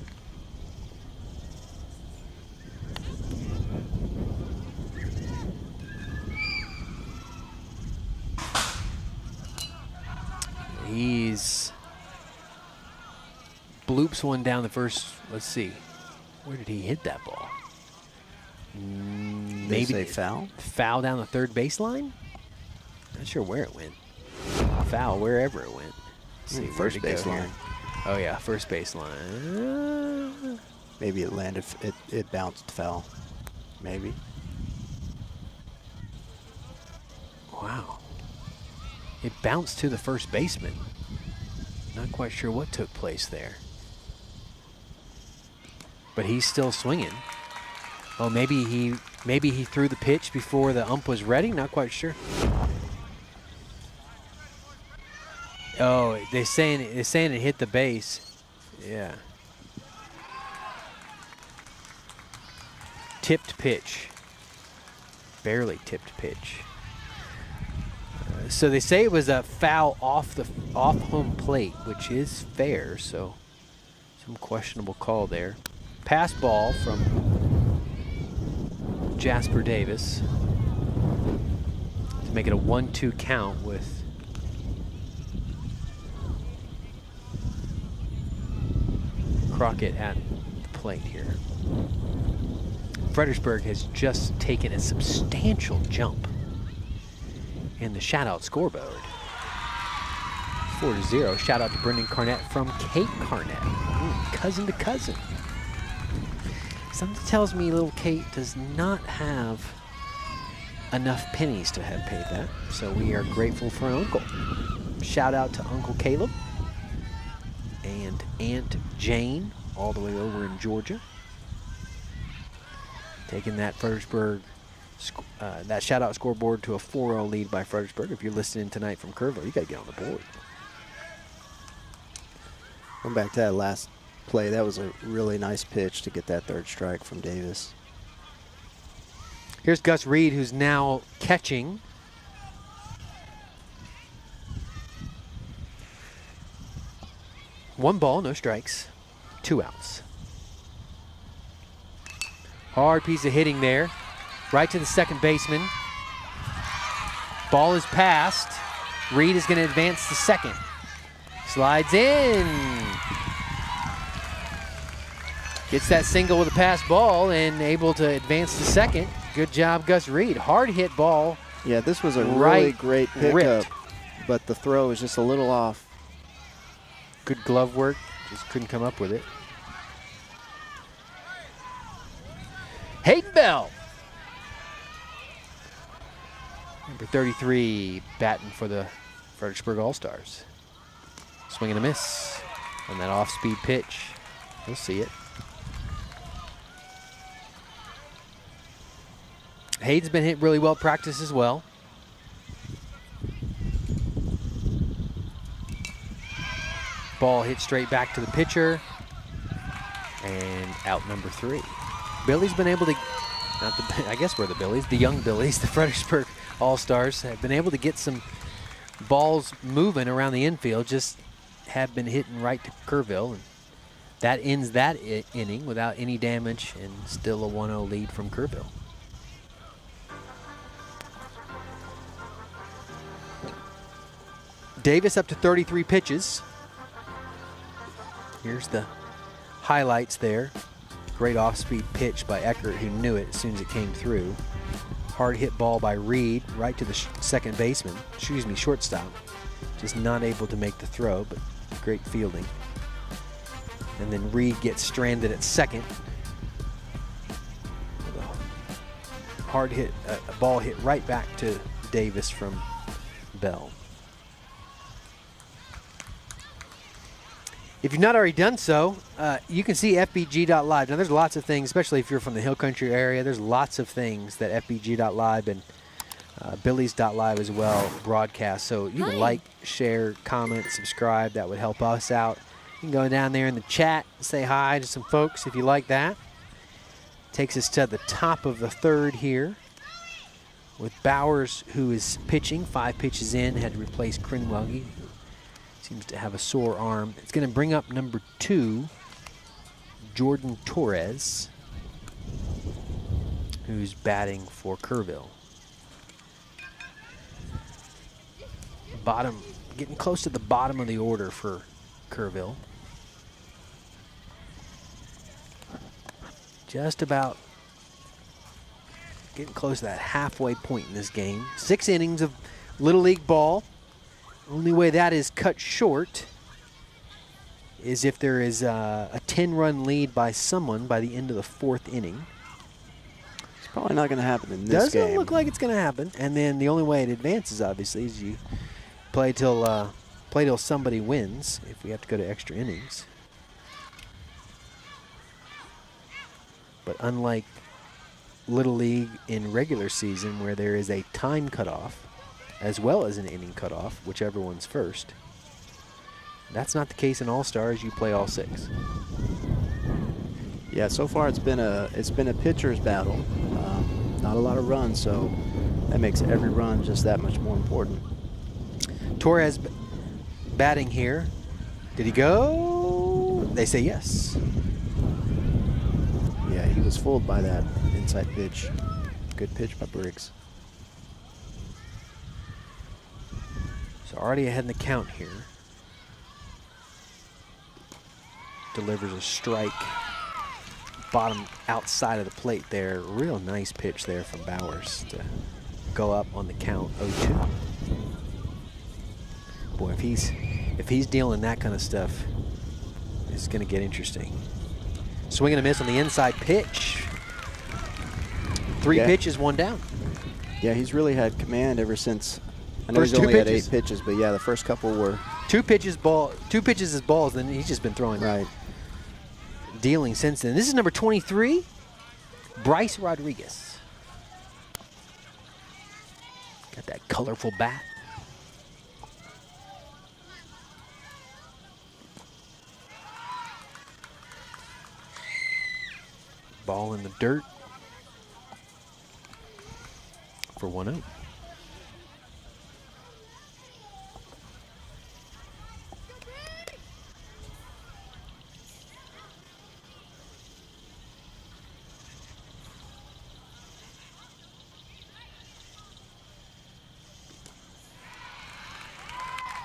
He's bloops one down the first. Let's see. Where did he hit that ball? Maybe say foul? Foul down the third baseline? Not sure where it went. Foul wherever it went. Let's see, first baseline. Oh yeah, first baseline. Maybe it landed, it bounced foul. Maybe. Wow. It bounced to the first baseman. Not quite sure what took place there. But he's still swinging. Oh, maybe he threw the pitch before the ump was ready. Not quite sure. Oh, they're saying it hit the base. Yeah. Tipped pitch. Barely tipped pitch. So they say it was a foul off home plate, which is fair. So some questionable call there. Pass ball from Jasper Davis to make it a 1-2 count with Crockett at the plate here. Fredericksburg has just taken a substantial jump in the Shoutout Scoreboard. 4-0. Shout out to Brendan Carnett from Kate Carnett. Cousin to cousin. Something tells me little Kate does not have enough pennies to have paid that, so we are grateful for Uncle. Shout out to Uncle Caleb and Aunt Jane all the way over in Georgia. Taking that Fredericksburg, that Shoutout Scoreboard to a 4-0 lead by Fredericksburg. If you're listening tonight from Kerrville, you got to get on the board. Going back to that last play, that was a really nice pitch to get that third strike from Davis. Here's Gus Reed, who's now catching. One ball, no strikes, 2 outs. Hard piece of hitting there, right to the second baseman. Ball is passed. Reed is going to advance to second. Slides in. Gets that single with a pass ball and able to advance to second. Good job, Gus Reed. Hard hit ball. Yeah, this was a really great pickup, but the throw is just a little off. Good glove work, just couldn't come up with it. Hayden Bell. Number 33, batting for the Fredericksburg All-Stars. Swing and a miss on that off-speed pitch. We'll see it. Hayden's been hit really well practice as well. Ball hit straight back to the pitcher. And out number 3. Billy's been able to, I guess we're the Billies, the young Billies, the Fredericksburg All-Stars have been able to get some balls moving around the infield, just have been hitting right to Kerrville. And that ends that inning without any damage and still a 1-0 lead from Kerrville. Davis up to 33 pitches. Here's the highlights there. Great off-speed pitch by Eckert, who knew it as soon as it came through. Hard hit ball by Reed right to the second baseman, shortstop. Just not able to make the throw, but great fielding. And then Reed gets stranded at second. With a hard hit, a ball hit right back to Davis from Bell. If you've not already done so, you can see Fbg.Live. Now, there's lots of things, especially if you're from the Hill Country area, there's lots of things that Fbg.Live and Billy's.Live as well broadcast. So you can like, share, comment, subscribe. That would help us out. You can go down there in the chat, say hi to some folks if you like that. Takes us to the top of the third here. with Bowers, who is pitching 5 pitches in, had to replace Crinwelge, who seems to have a sore arm. It's going to bring up number 2, Jordan Torres, who's batting for Kerrville. Getting close to the bottom of the order for Kerrville. Just about getting close to that halfway point in this game. 6 innings of Little League ball. Only way that is cut short is if there is a 10-run lead by someone by the end of the 4th inning. It's probably not going to happen in this game. Doesn't look like it's going to happen. And then the only way it advances, obviously, is you play till somebody wins if we have to go to extra innings. But unlike Little League in regular season, where there is a time cutoff as well as an inning cutoff, whichever one's first, that's not the case in All-Stars. You play all 6. Yeah, so far it's been a pitcher's battle. Not a lot of runs, so that makes every run just that much more important. Torres batting here. Did he go? They say yes. Yeah, he was fooled by that inside pitch. Good pitch by Briggs. So already ahead in the count here. Delivers a strike. Bottom outside of the plate there. Real nice pitch there from Bowers to go up on the count 0-2. Boy, if he's dealing that kind of stuff, it's going to get interesting. Swing and a miss on the inside pitch. 3 pitches, 1 down. Yeah, he's really had command ever since. I know First he's only 2 had pitches. 8 pitches, but yeah, the first couple were 2 pitches as balls, then he's just been throwing. right. Dealing since then. This is number 23, Bryce Rodriguez. Got that colorful bat. Ball in the dirt for 1-0.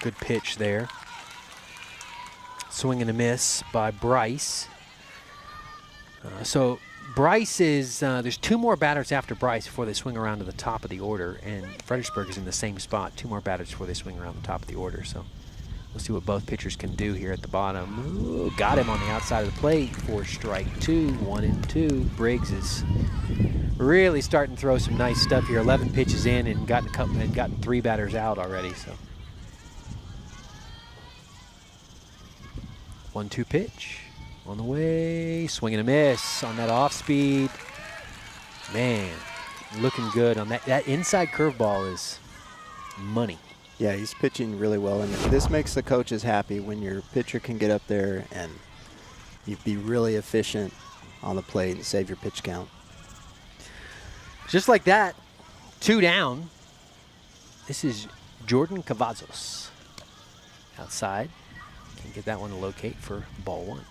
Good pitch there. Swing and a miss by Bryce. So Bryce is, there's 2 more batters after Bryce before they swing around to the top of the order, and Fredericksburg is in the same spot. 2 more batters before they swing around the top of the order. So we'll see what both pitchers can do here at the bottom. Ooh, got him on the outside of the plate for strike 2, 1-2. Briggs is really starting to throw some nice stuff here. 11 pitches in and gotten 3 batters out already. So 1-2 pitch. On the way, swing and a miss on that off speed. Man, looking good on that. That inside curveball is money. Yeah, he's pitching really well, and this makes the coaches happy when your pitcher can get up there and you be really efficient on the plate and save your pitch count. Just like that, 2 down. This is Jordan Cavazos. Outside. Can get that one to locate for ball 1.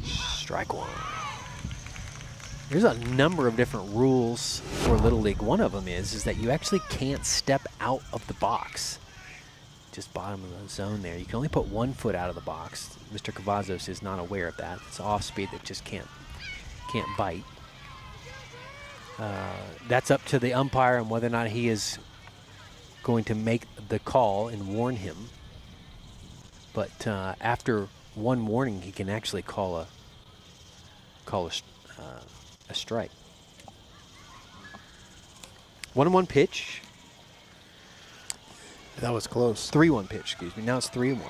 Strike 1. There's a number of different rules for Little League. One of them is that you actually can't step out of the box. Just bottom of the zone there. You can only put 1 foot out of the box. Mr. Cavazos is not aware of that. It's off speed that just can't bite. That's up to the umpire and whether or not he is going to make the call and warn him. But after 1 warning, he can actually call a strike. 1-1 pitch. That was close. 3-1 pitch, excuse me. Now it's 3-1.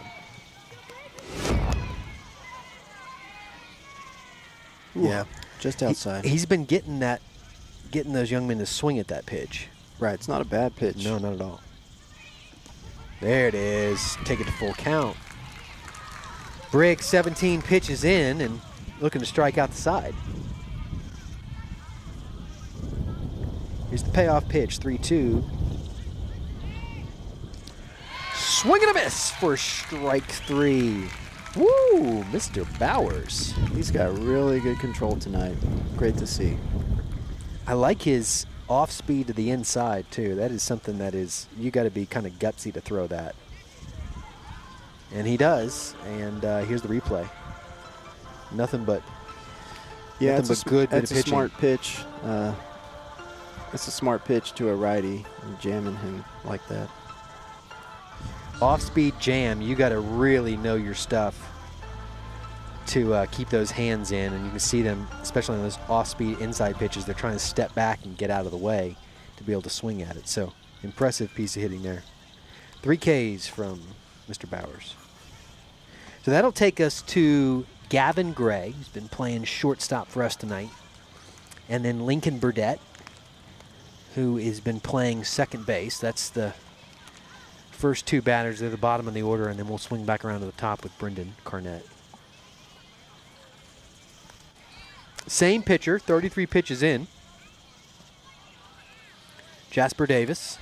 Yeah, just outside. He's been getting those young men to swing at that pitch. Right, it's not a bad pitch. No, not at all. There it is. Take it to full count. Briggs 17 pitches in and looking to strike out the side. Here's the payoff pitch, 3-2. Swing and a miss for strike 3. Woo, Mr. Bowers. He's got really good control tonight. Great to see. I like his off speed to the inside too. That is something that is, you got to be kind of gutsy to throw that. And he does. And here's the replay. Nothing but it's but good That's a pitching. smart pitch. It's a smart pitch to a righty, and jamming him like that. Off-speed jam, you got to really know your stuff to keep those hands in, and you can see them, especially on those off-speed inside pitches, they're trying to step back and get out of the way to be able to swing at it. So, impressive piece of hitting there. 3 Ks from Mr. Bowers. So that'll take us to Gavin Gray, who's been playing shortstop for us tonight, and then Lincoln Burdett, who has been playing second base. That's the first 2 batters. They're the bottom of the order, and then we'll swing back around to the top with Brendan Carnett. Same pitcher, 33 pitches in. Jasper Davis.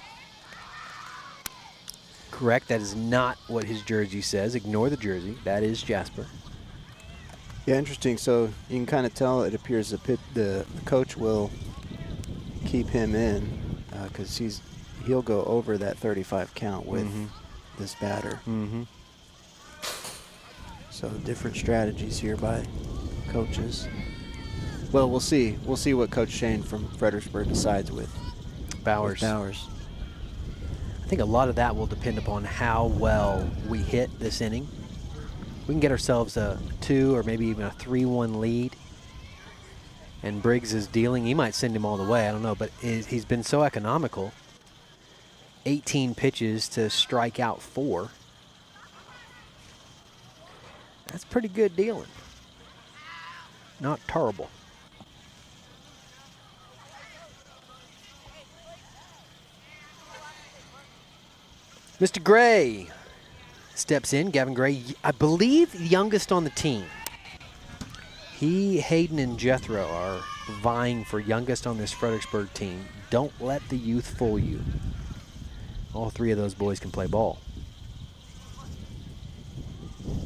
Correct, that is not what his jersey says. Ignore the jersey. That is Jasper. Yeah, interesting. So you can kind of tell it appears the coach will keep him in because he'll go over that 35 count with this batter. So different strategies here by coaches. Well, we'll see. We'll see what Coach Shane from Fredericksburg decides with Bowers. I think a lot of that will depend upon how well we hit this inning. We can get ourselves a 2 or maybe even a 3-1 lead. And Briggs is dealing. He might send him all the way. I don't know. But he's been so economical. 18 pitches to strike out 4. That's pretty good dealing. Not terrible. Mr. Gray steps in. Gavin Gray, I believe, the youngest on the team. He, Hayden, and Jethro are vying for youngest on this Fredericksburg team. Don't let the youth fool you. All 3 of those boys can play ball.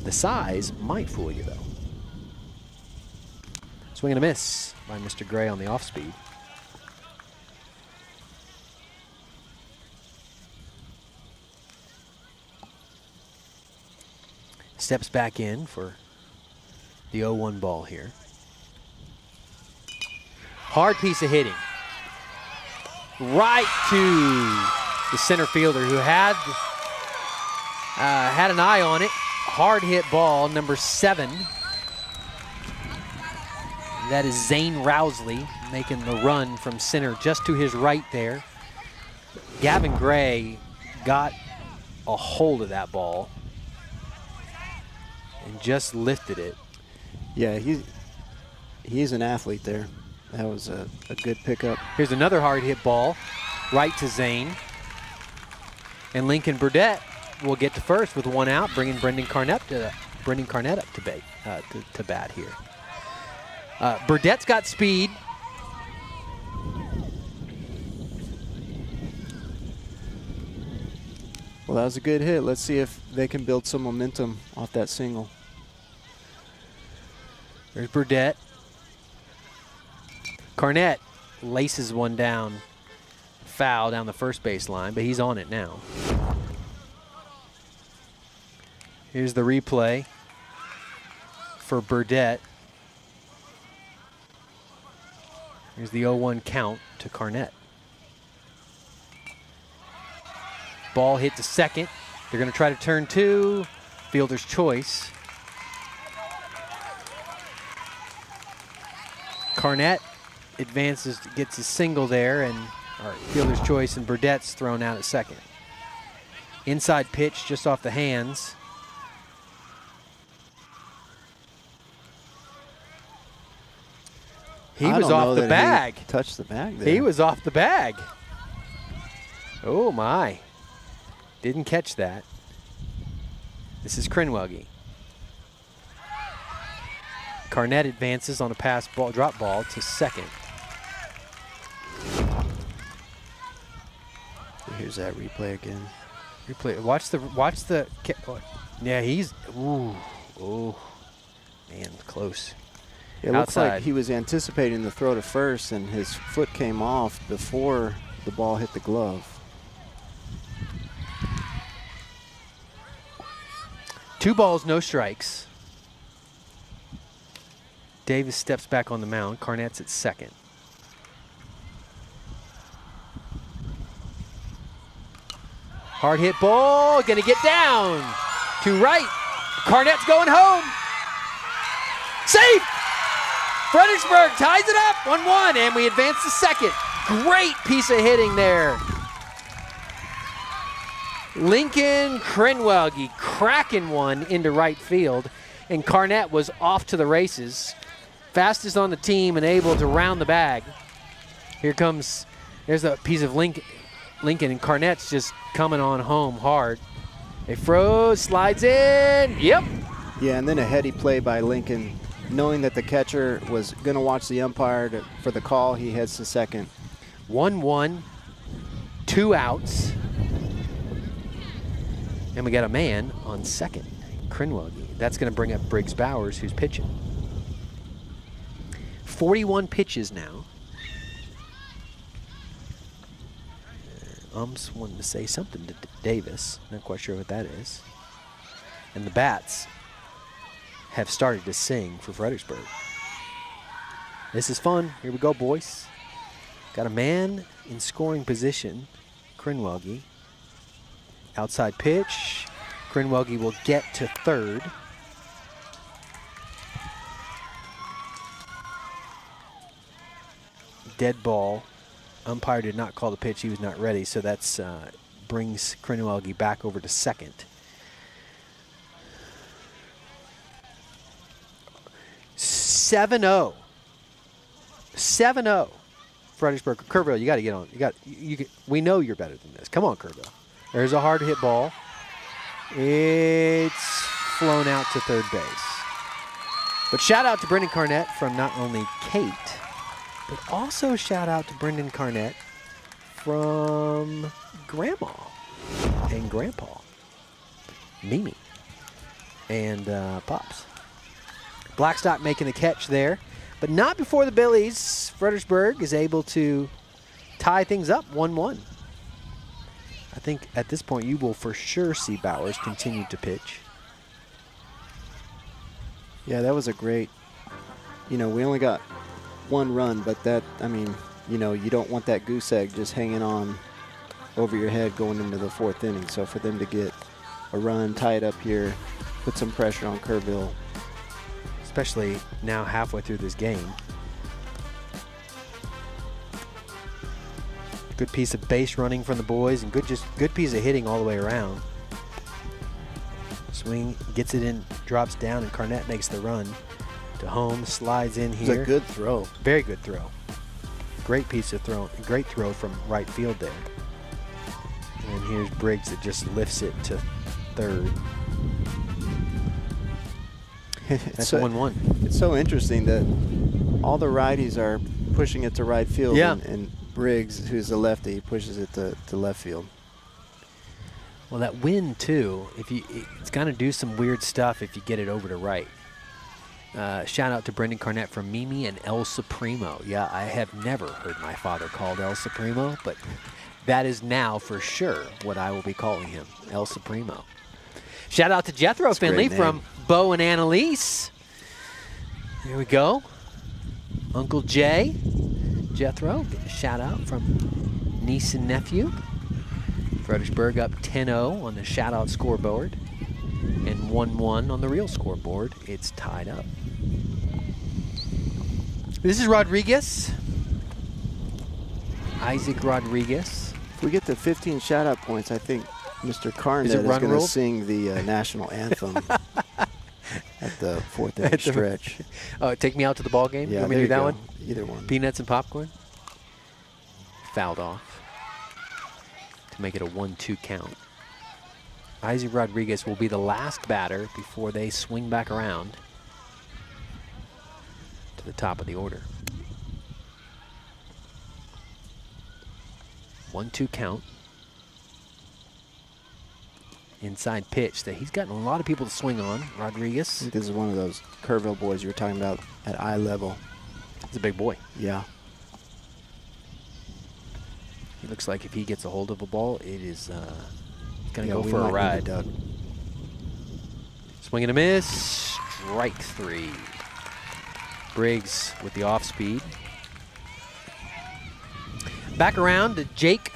The size might fool you, though. Swing and a miss by Mr. Gray on the off speed. Steps back in for the 0-1 ball here. Hard piece of hitting. Right to the center fielder who had an eye on it. Hard hit ball, number 7. That is Zane Rousley making the run from center just to his right there. Gavin Gray got a hold of that ball and just lifted it. Yeah, he's an athlete there. That was a good pickup. Here's another hard hit ball right to Zane. And Lincoln Burdett will get to first with 1 out, bringing Brendan Carnett up to bat here. Burdett's got speed. Well, that was a good hit. Let's see if they can build some momentum off that single. There's Burdett. Carnett laces one down, foul down the first base line, but he's on it now. Here's the replay for Burdett. Here's the 0-1 count to Carnett. Ball hit to second. They're going to try to turn 2. Fielder's choice. Carnett advances, gets a single there, and fielder's choice, and Burdett's thrown out at second. Inside pitch just off the hands. He was off the bag. He touched the bag there. He was off the bag. Oh, my. Didn't catch that. This is Crenwelge. Carnett advances on a drop ball to second. Here's that replay again. Watch the. Yeah, he's. Ooh, man, close. It looks like he was anticipating the throw to first, and his foot came off before the ball hit the glove. 2 balls, no strikes. Davis steps back on the mound. Carnett's at second. Hard hit ball, gonna get down to right. Carnett's going home. Safe! Fredericksburg ties it up, 1-1, and we advance to second. Great piece of hitting there. Lincoln Krenwelge cracking one into right field, and Carnett was off to the races. Fastest on the team and able to round the bag. There's a piece of Lincoln, and Carnett's just coming on home hard. A froze, slides in, yep. Yeah, and then a heady play by Lincoln. Knowing that the catcher was going to watch the umpire for the call, he heads to second. 1-1, 2 outs. And we got a man on second, Krenwelge. That's going to bring up Briggs Bowers, who's pitching. 41 pitches now. Umps wanted to say something to Davis. Not quite sure what that is. And the bats have started to sing for Fredericksburg. This is fun. Here we go, boys. Got a man in scoring position, Krenwelge. Outside pitch. Krenwelge will get to third. Dead ball. Umpire did not call the pitch. He was not ready, so that's brings Krenwelge back over to second. 7-0. 7-0. Fredericksburg. Kerrville, you got to get on. We know you're better than this. Come on, Kerrville. There's a hard hit ball. It's flown out to third base. But shout out to Brendan Carnett from not only Kate, but also shout out to Brendan Carnett from Grandma and Grandpa, Mimi, and Pops. Blackstock making the catch there, but not before the Billies. Fredericksburg is able to tie things up 1-1. I think at this point you will for sure see Bowers continue to pitch. Yeah, that was a great, we only got 1 run, but that, you don't want that goose egg just hanging on over your head going into the 4th inning. So for them to get a run, tie it up here, put some pressure on Kerrville. Especially now halfway through this game. Good piece of base running from the boys and good piece of hitting all the way around. Swing, gets it in, drops down, and Carnett makes the run to home, slides in here. It's a good throw. Very good throw. Great piece of throw, great throw from right field there. And here's Briggs that just lifts it to third. That's 1-1. It's so interesting that all the righties are pushing it to right field, yeah. and Briggs, who's a lefty, pushes it to left field. Well, that wind too, it's going to do some weird stuff if you get it over to right. Shout out to Brendan Carnett from Mimi and El Supremo. Yeah, I have never heard my father called El Supremo, but that is now for sure what I will be calling him, El Supremo. Shout out to Jethro Finley from Bo and Annalise. Here we go. Uncle Jay, Jethro, shout out from niece and nephew. Fredericksburg up 10-0 on the Shoutout Scoreboard and 1-1 on the real scoreboard. It's tied up. This is Rodriguez. Isaac Rodriguez. If we get to 15 shout-out points, I think Mr. Carnett is going to sing the national anthem at the 4th inning stretch. Oh, take me out to the ball game? Yeah, you want me to do that one? Either one. Peanuts and popcorn? Fouled off to make it a 1-2 count. Isaac Rodriguez will be the last batter before they swing back around. the top of the order. 1-2 count. Inside pitch that he's gotten a lot of people to swing on. Rodriguez. I think this is one of those Kerrville boys you were talking about at eye level. He's a big boy. Yeah. He looks like if he gets a hold of a ball, it is going to go we for a might need ride. it, Doug. Swing and a miss. Strike 3. Briggs with the off speed. Back around to Jake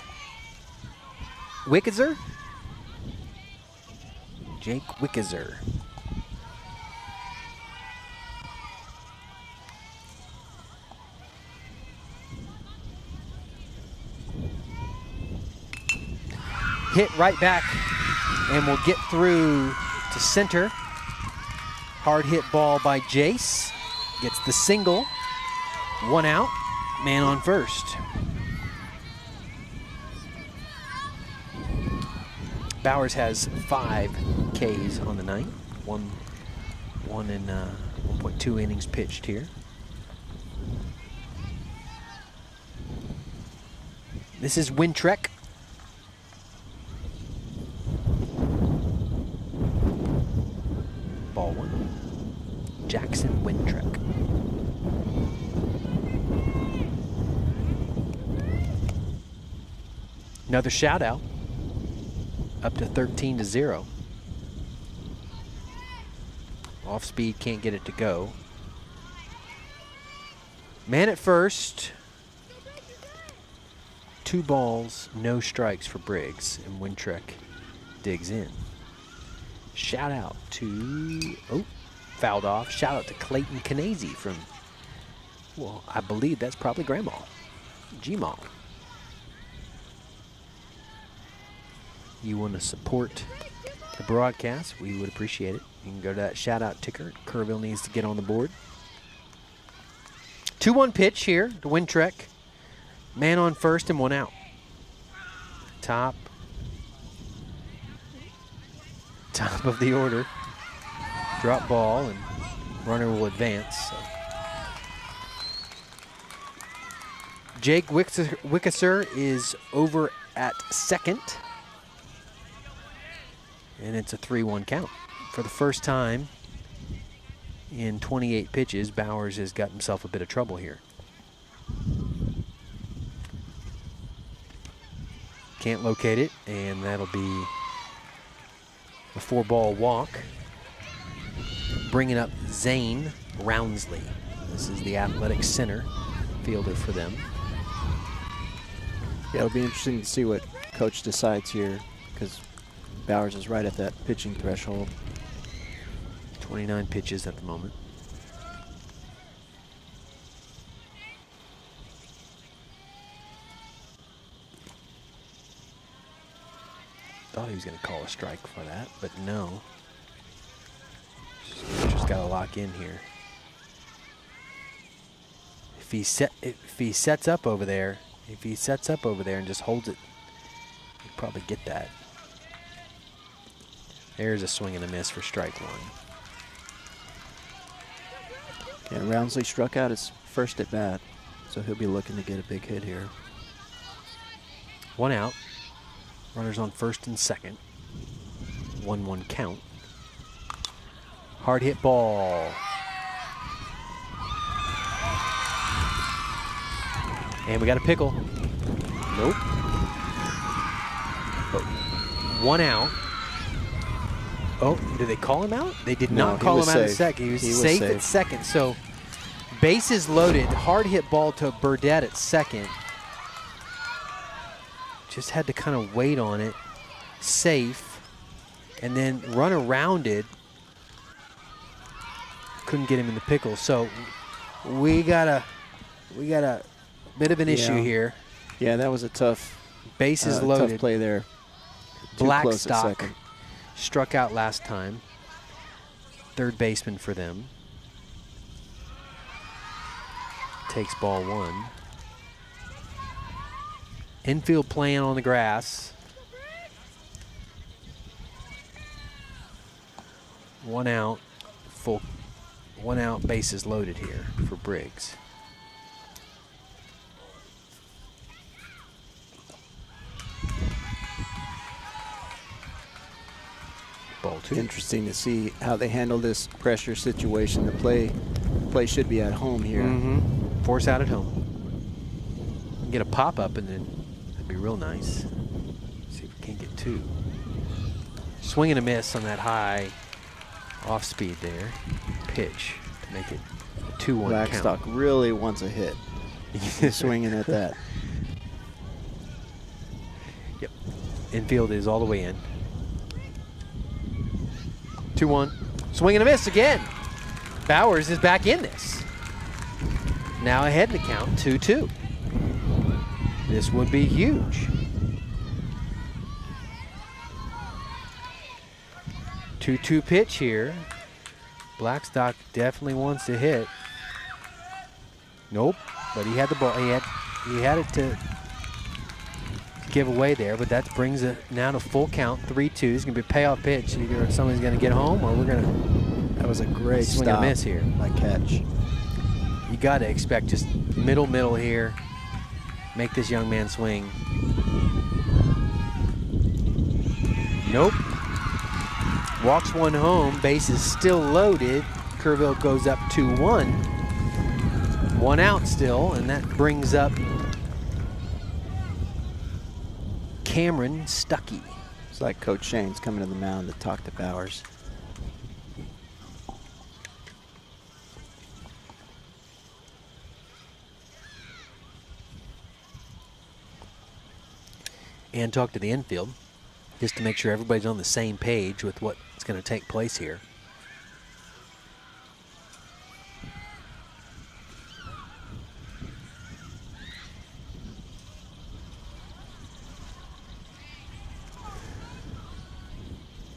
Wickizer. Jake Wickizer. Hit right back, and we'll get through to center. Hard hit ball by Jace. Gets the single. 1 out. Man on first. Bowers has 5 Ks on the night. One in 1.2 innings pitched here. This is Wintrek. Ball 1. Jackson Wintrek. Another shout out. Up to 13-0. Off speed, can't get it to go. Man at first. 2 balls, no strikes for Briggs, and Wintrek digs in. Shout out to, fouled off. Shout out to Clayton Canese from, well, I believe that's probably Grandma, G-Mall. You want to support the broadcast, we would appreciate it. You can go to that shout-out ticker. Kerrville needs to get on the board. 2-1 pitch here to Wintrek. Man on first and 1 out. Top of the order. Drop ball, and runner will advance. So. Jake Wickizer is over at second. And it's a 3-1 count. For the first time in 28 pitches, Bowers has got himself a bit of trouble here. Can't locate it, and that'll be a 4-ball walk. Bringing up Zane Roundsley. This is the athletic center fielder for them. Yeah, it'll be interesting to see what coach decides here, because Bowers is right at that pitching threshold. 29 pitches at the moment. Thought he was going to call a strike for that, but no. Just got to lock in here. If he sets up over there and just holds it, he'll probably get that. There's a swing and a miss for strike 1. And Roundsley struck out his first at bat, so he'll be looking to get a big hit here. 1 out. Runners on first and second. 1-1 count. Hard hit ball. And we got a pickle. Nope. 1 out. Oh, did they call him out? They did not call him out at second. He was safe at second. So bases loaded. Hard hit ball to Burdette at second. Just had to kind of wait on it. Safe. And then run around it. Couldn't get him in the pickle. So we got a bit of an issue here. Yeah, that was a tough bases loaded. Tough play there. Too close at Blackstock second. struck out last time. Third baseman for them. Takes ball 1. Infield playing on the grass. 1 out. Full 1 out, bases loaded here for Briggs. Ball 2. Interesting to see how they handle this pressure situation. The play should be at home here. Force out at home. Get a pop-up, and then that'd be real nice. See if we can't get 2. Swing and a miss on that high off speed there. Pitch to make it a 2-1 count. Blackstock really wants a hit. He's swinging at that. Yep. Infield is all the way in. 2-1. Swing and a miss again. Bowers is back in this. Now ahead in the count, 2-2. This would be huge. 2-2 pitch here. Blackstock definitely wants to hit. Nope, but he had the ball. He had it to give away there, but that brings it now to full count, 3-2. It's gonna be a payoff pitch. Either somebody's gonna get home, or we're gonna. That was a great swing and a miss here. By catch. You gotta expect just middle here. Make this young man swing. Nope. Walks 1 home. Base is still loaded. Kerrville goes up 2-1. 1 out still, and that brings up Cameron Stuckey. It's like Coach Shane's coming to the mound to talk to Bowers. And talk to the infield just to make sure everybody's on the same page with what's going to take place here.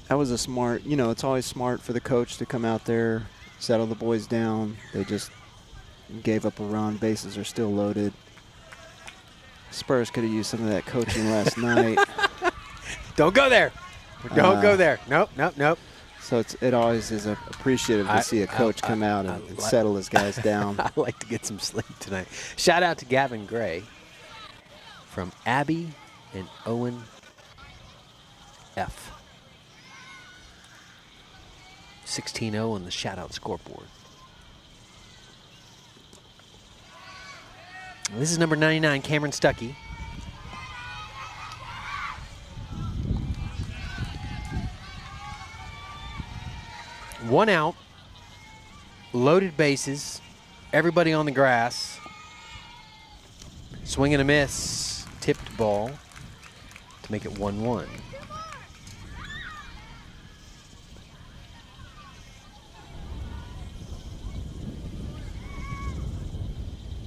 That was a smart, it's always smart for the coach to come out there, settle the boys down. They just gave up a run. Bases are still loaded. Spurs could have used some of that coaching last night. Don't go there. Don't go there. Nope. So it always is appreciative to see a coach come out and settle his guys down. I like to get some sleep tonight. Shout out to Gavin Gray from Abby and Owen F. 16-0 on the Shoutout Scoreboard. This is number 99, Cameron Stuckey. One out, loaded bases, everybody on the grass. Swing and a miss, tipped ball to make it 1-1.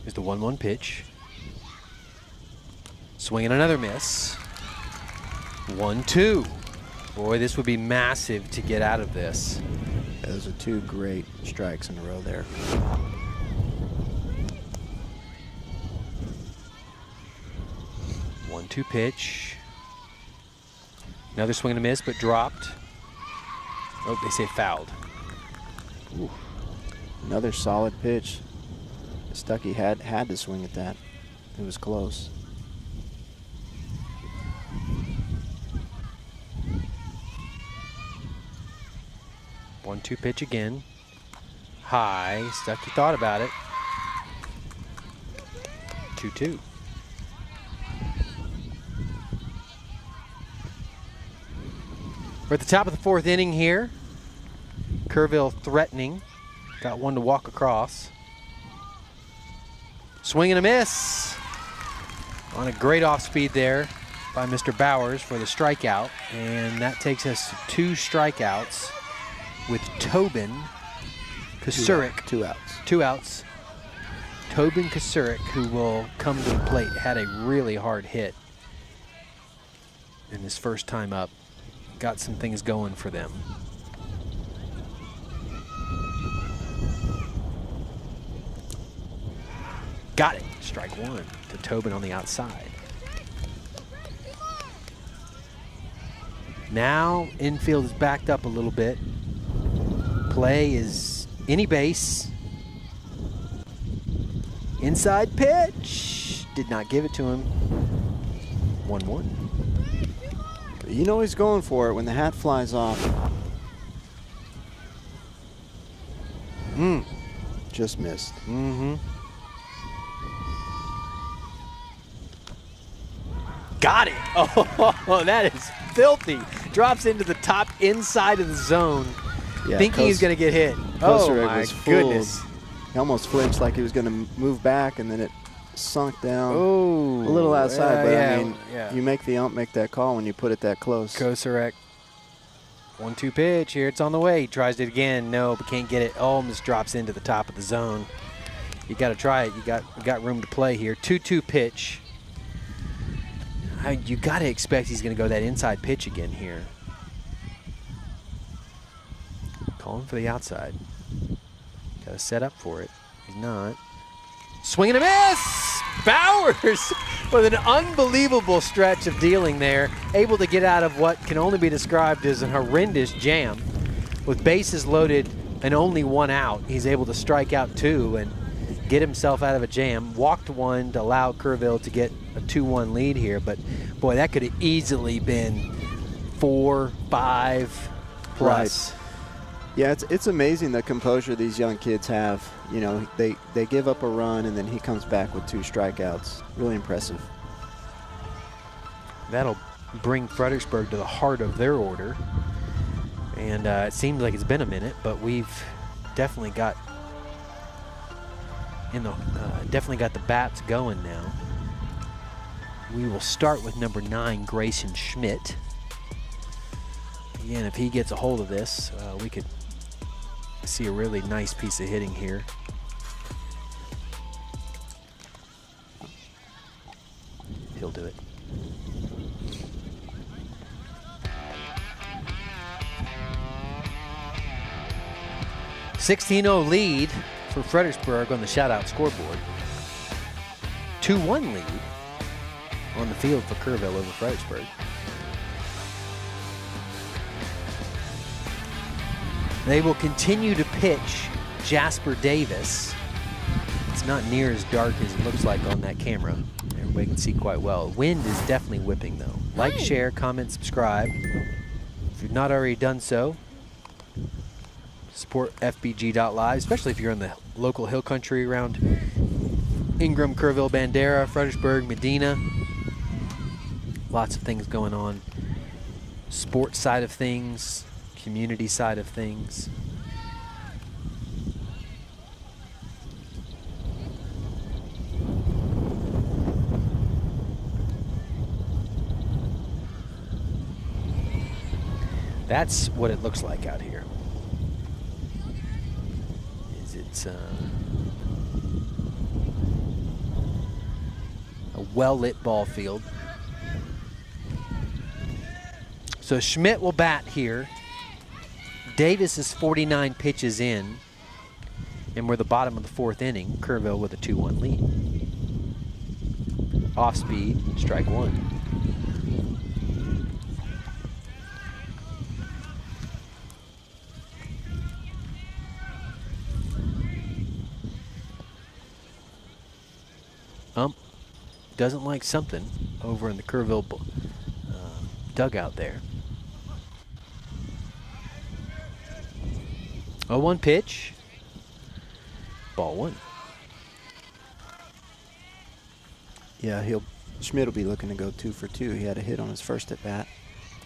Here's the 1-1 pitch. Swing and another miss. 1-2. Boy, this would be massive to get out of this. Those are 2 great strikes in a row there. One-two pitch. Another swing and a miss, but dropped. Oh, they say fouled. Ooh. Another solid pitch. Stuckey had to swing at that. It was close. One-two pitch again. High. Stuckey thought about it. 2-2. We're at the top of the 4th inning here. Kerrville threatening. Got one to walk across. Swing and a miss. On a great off speed there by Mr. Bowers for the strikeout. And that takes us to 2 strikeouts with Tobin Kasurik. 2 outs. 2 outs. Tobin Kasurik, who will come to the plate, had a really hard hit in his first time up. Got some things going for them. Got it. Strike 1 to Tobin on the outside. Now infield is backed up a little bit. Play is Any base. Inside pitch. Did not give it to him. 1-1. You know he's going for it when the hat flies off. Just missed. Got it. Oh, that is filthy. Drops into the top inside of the zone, thinking he's going to get hit. Oh, my goodness. He almost flinched like he was going to move back, and then it sunk down a little outside. But, I mean, yeah. you make the ump make that call when you put it that close. Correct. 1-2 pitch. Here it's on the way. He tries it again. No, but can't get it. Almost drops into the top of the zone. You got to try it. You got room to play here. 2-2 pitch. You got to expect he's going to go that inside pitch again here. Calling for the outside. Got to set up for it. He's not. Swing and a miss! Bowers with an unbelievable stretch of dealing there. Able to get out of what can only be described as a horrendous jam. With bases loaded and only one out, he's able to strike out 2 and get himself out of a jam. Walked 1 to allow Kerrville to get a 2-1 lead here. But, boy, that could have easily been 4, 5 plus. Right. Yeah, it's amazing the composure these young kids have. You know, they give up a run, and then he comes back with 2 strikeouts. Really impressive. That'll bring Fredericksburg to the heart of their order. And it seems like it's been a minute, but we've definitely got the bats going now. We will start with number 9, Grayson Schmidt. Again, if he gets a hold of this, we could see a really nice piece of hitting here. He'll do it. (16-0) lead for Fredericksburg on the Shoutout Scoreboard. 2-1 lead on the field for Kerrville over Fredericksburg. They will continue to pitch Jasper Davis. It's not near as dark as it looks like on that camera. Everybody can see quite well. Wind is definitely whipping, though. Like, share, comment, subscribe. If you've not already done so, support Fbg.Live, especially if you're in the local hill country around Ingram, Kerrville, Bandera, Fredericksburg, Medina. Lots of things going on. Sports side of things, community side of things. That's what it looks like out here. It's a well-lit ball field. So Schmidt will bat here. Davis is 49 pitches in, and we're the bottom of the 4th inning. Kerrville with a 2-1 lead. Off speed, strike 1. Doesn't like something over in the Kerrville dugout there. 0-1 pitch. Ball 1. Yeah, Schmidt will be looking to go 2 for 2. He had a hit on his first at bat.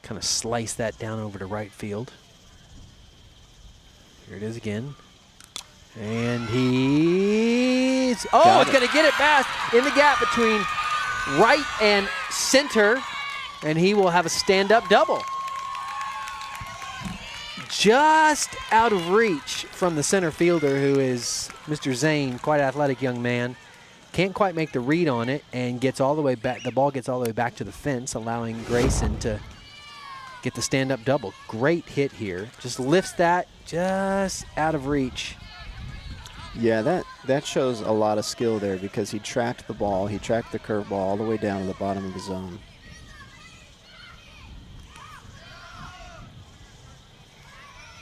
Kind of slice that down over to right field. Here it is again. And it's going to get it past in the gap between right and center, and he will have a stand-up double. Just out of reach from the center fielder, who is Mr. Zane, quite an athletic young man. Can't quite make the read on it, and gets all the way back. The ball gets all the way back to the fence, allowing Grayson to get the stand-up double. Great hit here. Just lifts that just out of reach. Yeah, that shows a lot of skill there, because he tracked the ball. He tracked the curveball all the way down to the bottom of the zone.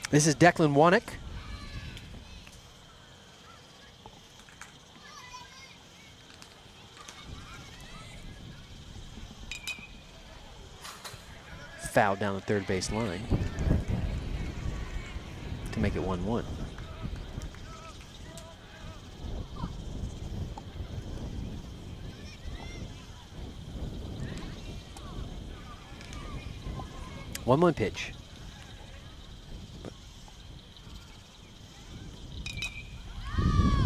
This is Declan Wannick. foul down the third base line to make it 1-1. One pitch.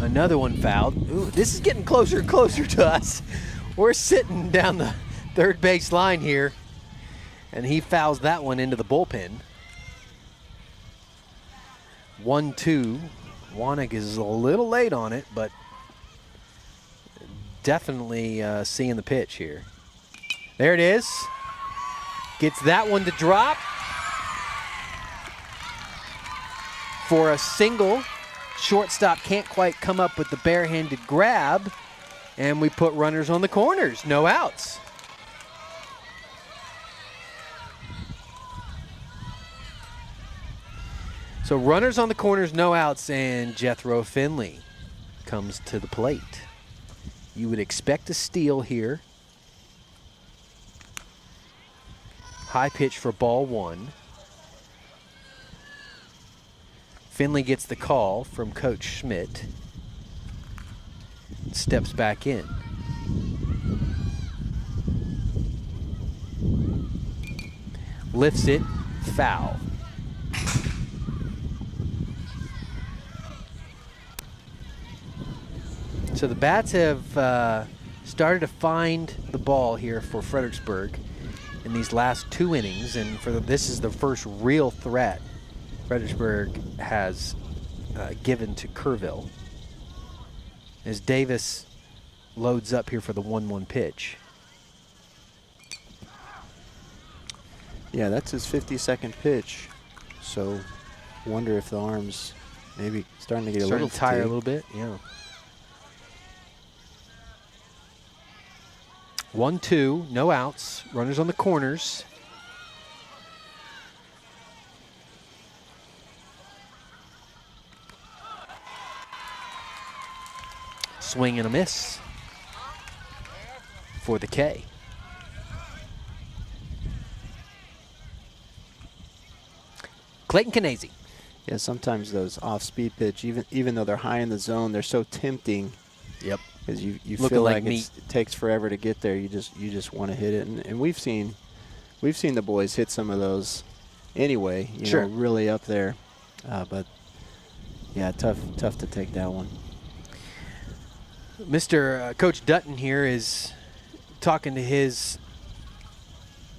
Another one fouled. Ooh, this is getting closer and closer to us. We're sitting down the third base line here, and he fouls that one into the bullpen. 1-2. Wanek is a little late on it, but definitely seeing the pitch here. There it is. Gets that one to drop for a single. Shortstop can't quite come up with the barehanded grab, and we put runners on the corners. No outs. So runners on the corners, no outs, and Jethro Finley comes to the plate. You would expect a steal here. High pitch for ball one. Finley gets the call from Coach Schmidt. Steps back in. Lifts it, foul. So the bats have started to find the ball here for Fredericksburg in these last 2 innings, and this is the first real threat Fredericksburg has given to Kerrville as Davis loads up here for the 1-1 pitch. Yeah, that's his 52nd pitch. So wonder if the arm's maybe starting to get a little tired a fatigued. little bit, yeah. 1-2, no outs, runners on the corners. Swing and a miss for the K. Clayton Canese. Yeah, sometimes those off-speed pitch, even though they're high in the zone, they're so tempting. Yep. Because you Looking feel like like it takes forever to get there. You just want to hit it, and we've seen the boys hit some of those anyway. You Sure. know, really up there, but yeah, tough to take that one. Mr. Coach Dutton here is talking to his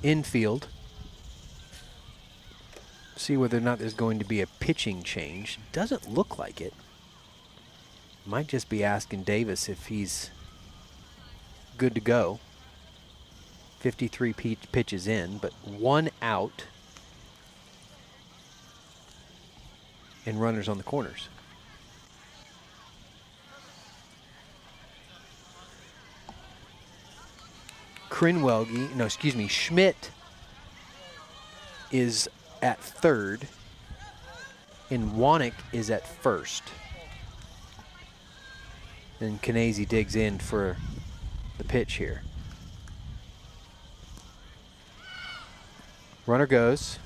infield. See whether or not there's going to be a pitching change. Doesn't look like it. Might just be asking Davis if he's good to go. 53 pitches in, but 1 out. And runners on the corners. Schmidt is at third, and Wanek is at first. And Canese digs in for the pitch here. Runner goes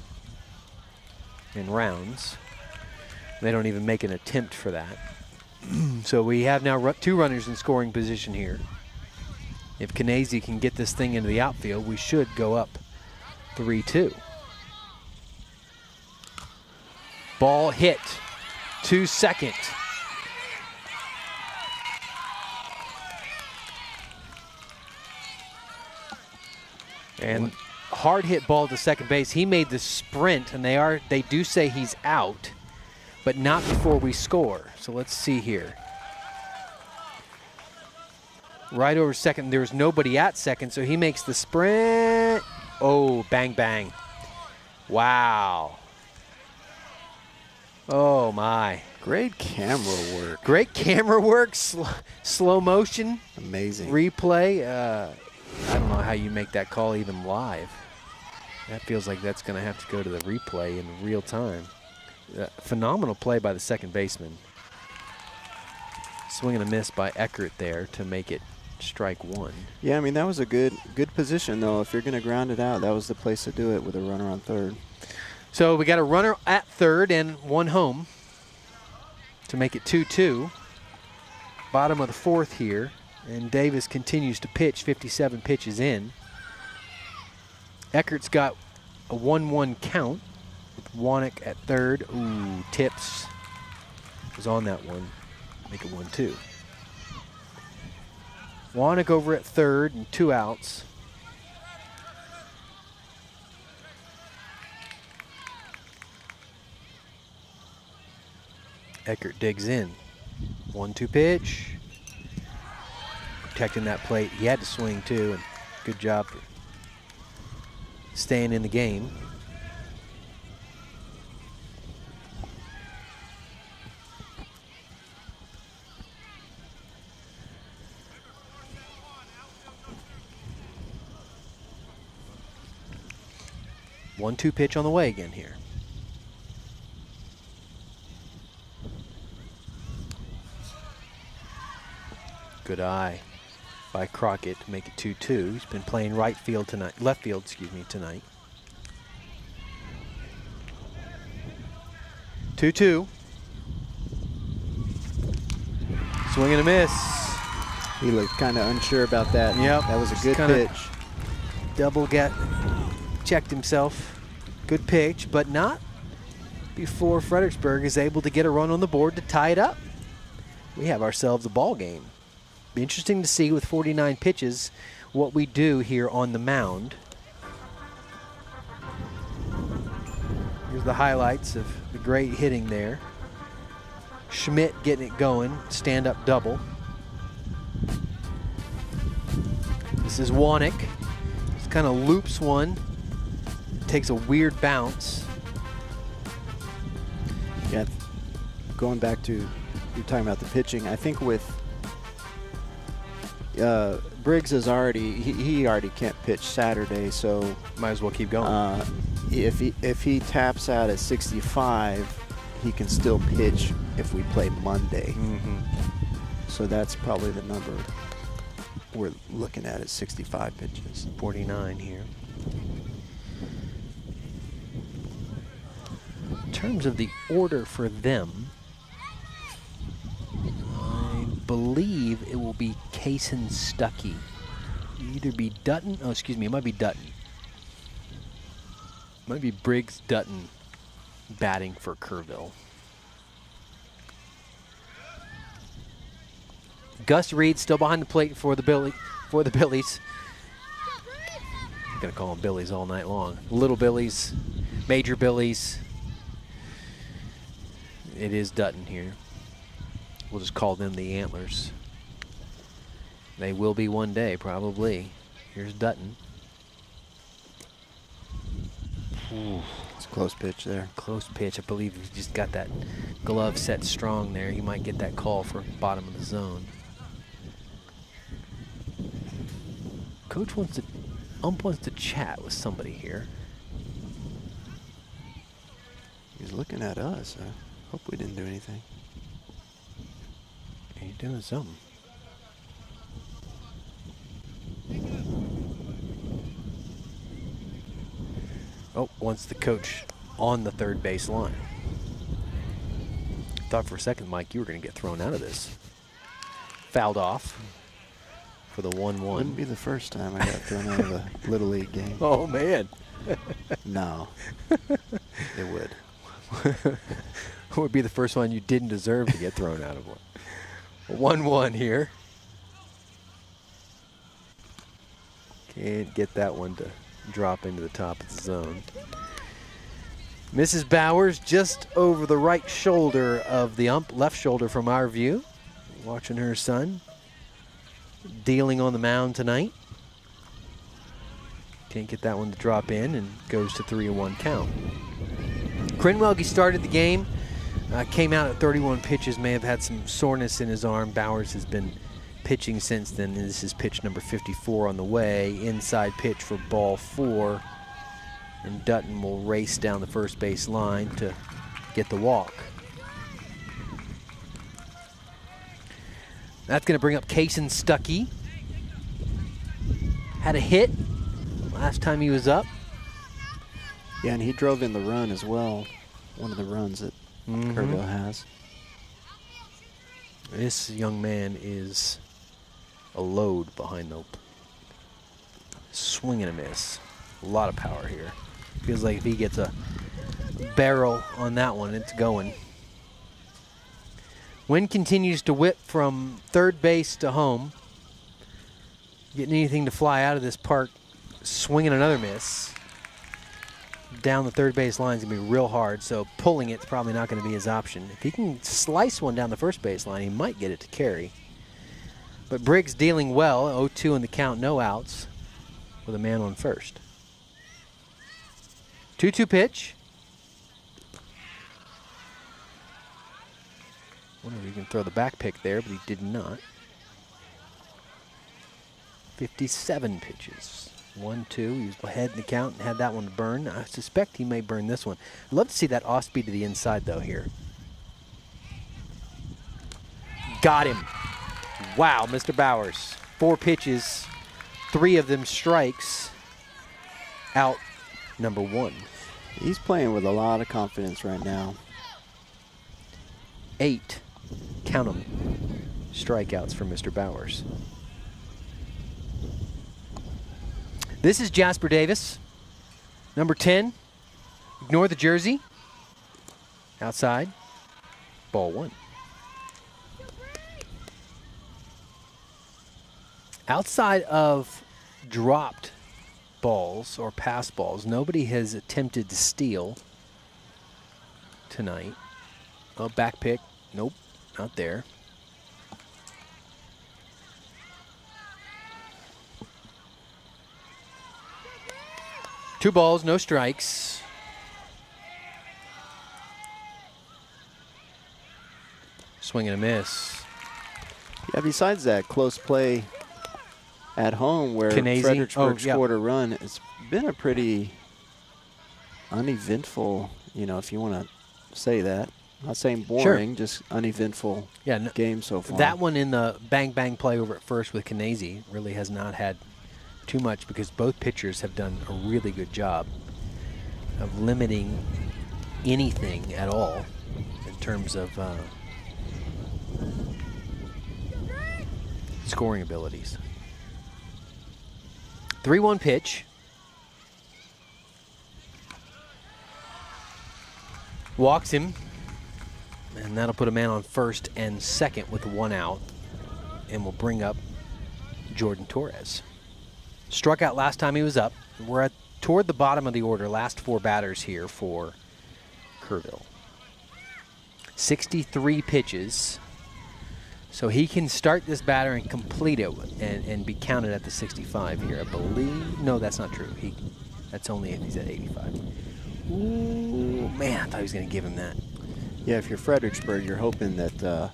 and rounds. They don't even make an attempt for that. So we have now 2 runners in scoring position here. If Canese can get this thing into the outfield, we should go up 3-2. Ball hit to second. And hard hit ball to second base. He made the sprint, and they do say he's out, but not before we score. So let's see here. Right over second. There's nobody at second, so he makes the sprint. Oh, bang, bang. Wow. Oh, my. Great camera work. Great camera work. Slow motion. Amazing. Replay. I don't know how you make that call even live. That feels like that's going to have to go to the replay in real time. Phenomenal play by the second baseman. Swing and a miss by Eckert there to make it strike one. Yeah, I mean, that was a good position, though. If you're going to ground it out, that was the place to do it with a runner on third. So we got a runner at third and one home to make it 2-2. Bottom of the fourth here, and Davis continues to pitch 57 pitches in. Eckert's got a 1-1 count with Wanek at third. Ooh, Tips was on that one. Make it 1-2. Wanek over at third and 2 outs. Eckert digs in. 1-2 pitch. Protecting that plate. He had to swing too, and good job for staying in the game. One-two pitch on the way again here. Good eye by Crockett to make it 2-2. He's been playing right field tonight, left field, excuse me, tonight. 2-2. Swing and a miss. He looked kind of unsure about that. Yep. That was a good pitch. Double checked himself. Good pitch, but not before Fredericksburg is able to get a run on the board to tie it up. We have ourselves a ball game. Be interesting to see with 49 pitches what we do here on the mound. Here's the highlights of the great hitting there. Schmidt getting it going, stand-up double. This is Wanek. Just kind of loops one. Takes a weird bounce. Yeah, going back to, you're talking about the pitching, I think with Briggs is already, he already can't pitch Saturday, so might as well keep going. If he taps out at 65, he can still pitch if we play Monday. So that's probably the number we're looking at 65 pitches. 49 here. In terms of the order for them, I believe it will be Kaysen Stuckey. Either be Dutton, oh excuse me, it might be Dutton. It might be Briggs Dutton batting for Kerrville. Gus Reed still behind the plate for the Billies. I'm gonna call them Billies all night long. Little Billies, Major Billies. It is Dutton here. We'll just call them the Antlers. They will be one day, probably. Here's Dutton. Ooh. It's a close pitch there. Close pitch. I believe he just got that glove set strong there. He might get that call for bottom of the zone. Coach wants to, ump wants to chat with somebody here. He's looking at us. I hope we didn't do anything. He's doing something. Oh, wants the coach on the third base line. Thought for a second, Mike, you were going to get thrown out of this. Fouled off for the 1-1. Wouldn't be the first time I got thrown out of a Little League game. Oh, man. No. It would. It would be the first one you didn't deserve to get thrown out of one. 1-1 here. Can't get that one to drop into the top of the zone. Mrs. Bowers just over the right shoulder of the ump, left shoulder from our view. Watching her son dealing on the mound tonight. Can't get that one to drop in and goes to 3-1 count. Crenwelge started the game, came out at 31 pitches, may have had some soreness in his arm. Bowers has been pitching since then. This is pitch number 54 on the way. Inside pitch for ball 4. And Dutton will race down the first base line to get the walk. That's going to bring up Kaysen Stuckey. had a hit last time he was up. Yeah, and he drove in the run as well. One of the runs that Kerrville has. This young man is a load behind the swing and a miss. A lot of power here. Feels like if he gets a barrel on that one, it's going. Wind continues to whip from third base to home. Getting anything to fly out of this park, swinging another miss. Down the third base line is going to be real hard, so pulling it's probably not going to be his option. If he can slice one down the first base line, he might get it to Kerry. But Briggs dealing well, 0-2 in the count, no outs, with a man on first. 2-2 pitch. Wonder if he can throw the back pick there, but he did not. 57 pitches. 1-2. He was ahead in the count and had that one to burn. I suspect he may burn this one. I'd love to see that off speed to the inside, though, here. Got him. Wow, Mr. Bowers. 4 pitches, 3 of them strikes. Out number 1. He's playing with a lot of confidence right now. 8, count them, strikeouts for Mr. Bowers. This is Jasper Davis, number 10. Ignore the jersey. Outside, ball 1. Outside of dropped balls or pass balls, nobody has attempted to steal tonight. Oh, back pick. Nope, not there. Two balls, no strikes. Swing and a miss. Yeah, besides that close play at home where Canesi. Fredericksburg scored a run, it's been a pretty uneventful, you know, if you want to say that. I'm not saying boring, just uneventful game so far. That one in the bang-bang play over at first with Canesi really has not had too much because both pitchers have done a really good job of limiting anything at all in terms of scoring abilities. 3-1 pitch. Walks him. And that'll put a man on first and second with 1 out. And will bring up Jordan Torres. Struck out last time he was up. We're toward the bottom of the order. Last 4 batters here for Kerrville. 63 pitches. So he can start this batter and complete it and be counted at the 65 here, I believe. No, that's not true. That's only if he's at 85. Ooh, man, I thought he was going to give him that. Yeah, if you're Fredericksburg, you're hoping that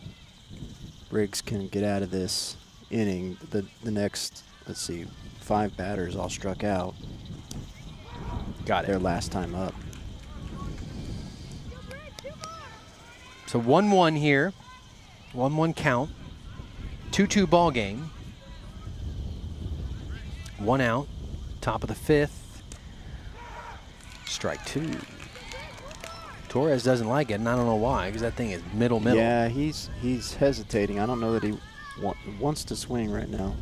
Briggs can get out of this inning. The next, let's see, 5 batters all struck out. Got it. Their last time up. So 1-1 here. 1-1 count. 2-2 ball game. 1 out. Top of the 5th. Strike 2. Torres doesn't like it, and I don't know why, because that thing is middle. Yeah, he's hesitating. I don't know that he wants to swing right now.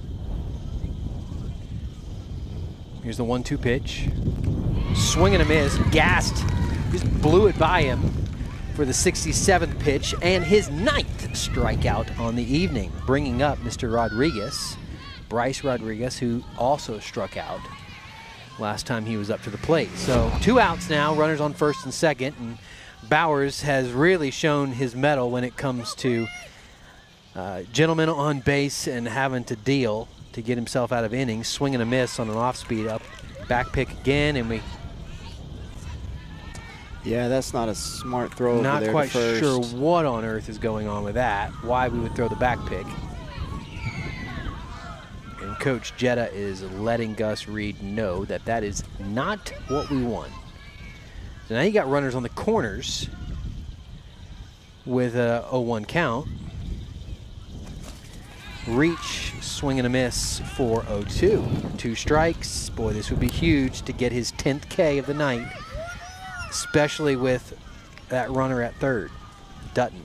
Here's the 1-2 pitch. Swing and a miss. Gassed. Just blew it by him for the 67th pitch and his 9th strikeout on the evening, bringing up Mr. Rodriguez, Bryce Rodriguez, who also struck out last time he was up to the plate. So 2 outs now, runners on first and second, and Bowers has really shown his mettle when it comes to gentlemen on base and having to deal to get himself out of innings. Swing and a miss on an off-speed up. Back pick again, and we... Yeah, that's not a smart throw Not over there quite to first. sure what on earth is going on with that, why we would throw the back pick. And Coach Jetta is letting Gus Reed know that that is not what we want. So now you got runners on the corners with a 0-1 count. Reach, swing and a miss for 0-2. 2 strikes. Boy, this would be huge to get his 10th K of the night, especially with that runner at third, Dutton.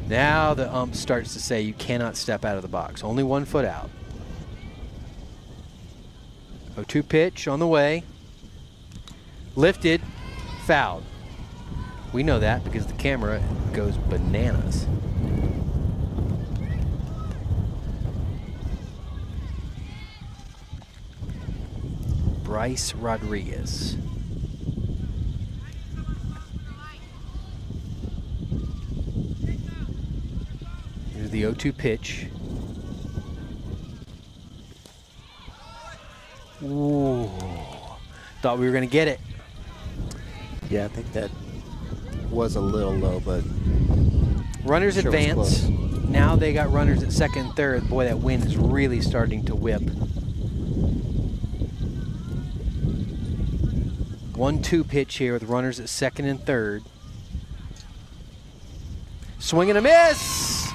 Now the ump starts to say you cannot step out of the box. Only 1 foot out. 0-2 pitch on the way. Lifted, fouled. We know that because the camera goes bananas. Bryce Rodriguez. Here's the 0-2 pitch. Ooh, thought we were going to get it. Yeah, I think that was a little low, but runners sure advance. Now they got runners at second and third. Boy, that wind is really starting to whip. 1-2 pitch here with runners at second and third. Swing and a miss.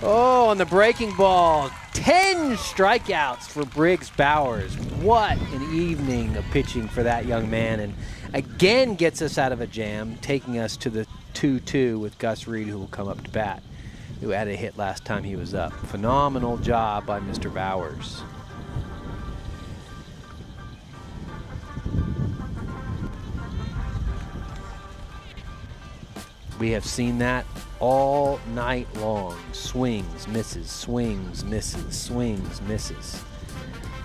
Oh, on the breaking ball. 10 strikeouts for Briggs Bowers. What an evening of pitching for that young man. And again gets us out of a jam, taking us to the 2-2 with Gus Reed, who will come up to bat, who had a hit last time he was up. Phenomenal job by Mr. Bowers. We have seen that all night long. Swings, misses, swings, misses, swings, misses.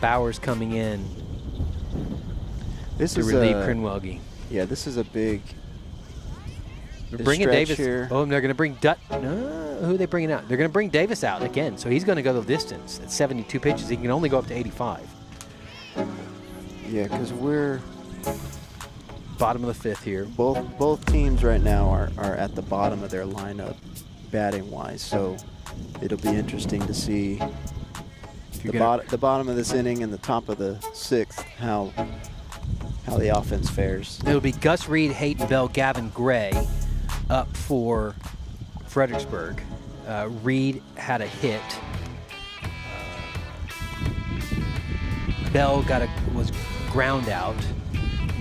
Bowers coming in to relieve Crinwelge. Yeah, this is a big bringing Davis here. Oh, and they're going to bring who are they bringing out? They're going to bring Davis out again, so he's going to go the distance at 72 pitches. He can only go up to 85. Yeah, because we're bottom of the 5th here. Both teams right now are at the bottom of their lineup batting wise, so it'll be interesting to see the bottom of this inning and the top of the 6th how the offense fares. It'll be Gus Reed, Hayden Bell, Gavin Gray up for Fredericksburg. Reed had a hit. Bell was ground out.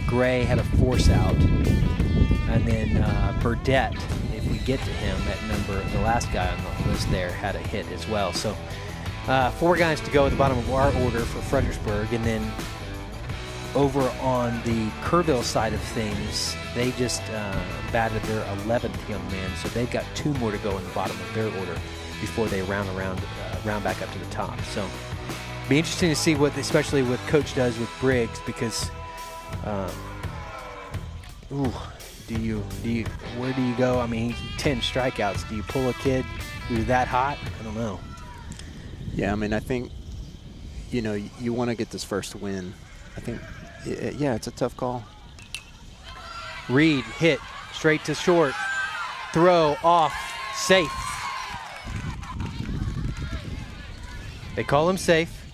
Gray had a force out. And then Burdette, if we get to him, the last guy on the list there, had a hit as well. So 4 guys to go at the bottom of our order for Fredericksburg. And then over on the Kerrville side of things, they just batted their 11th young man, so they've got 2 more to go in the bottom of their order before they round back up to the top. So be interesting to see especially what Coach does with Briggs, because where do you go? I mean, 10 strikeouts. Do you pull a kid who's that hot? I don't know. Yeah, I mean, I think you want to get this first win. I think. Yeah, it's a tough call. Reed hit straight to short. Throw off, safe. They call him safe.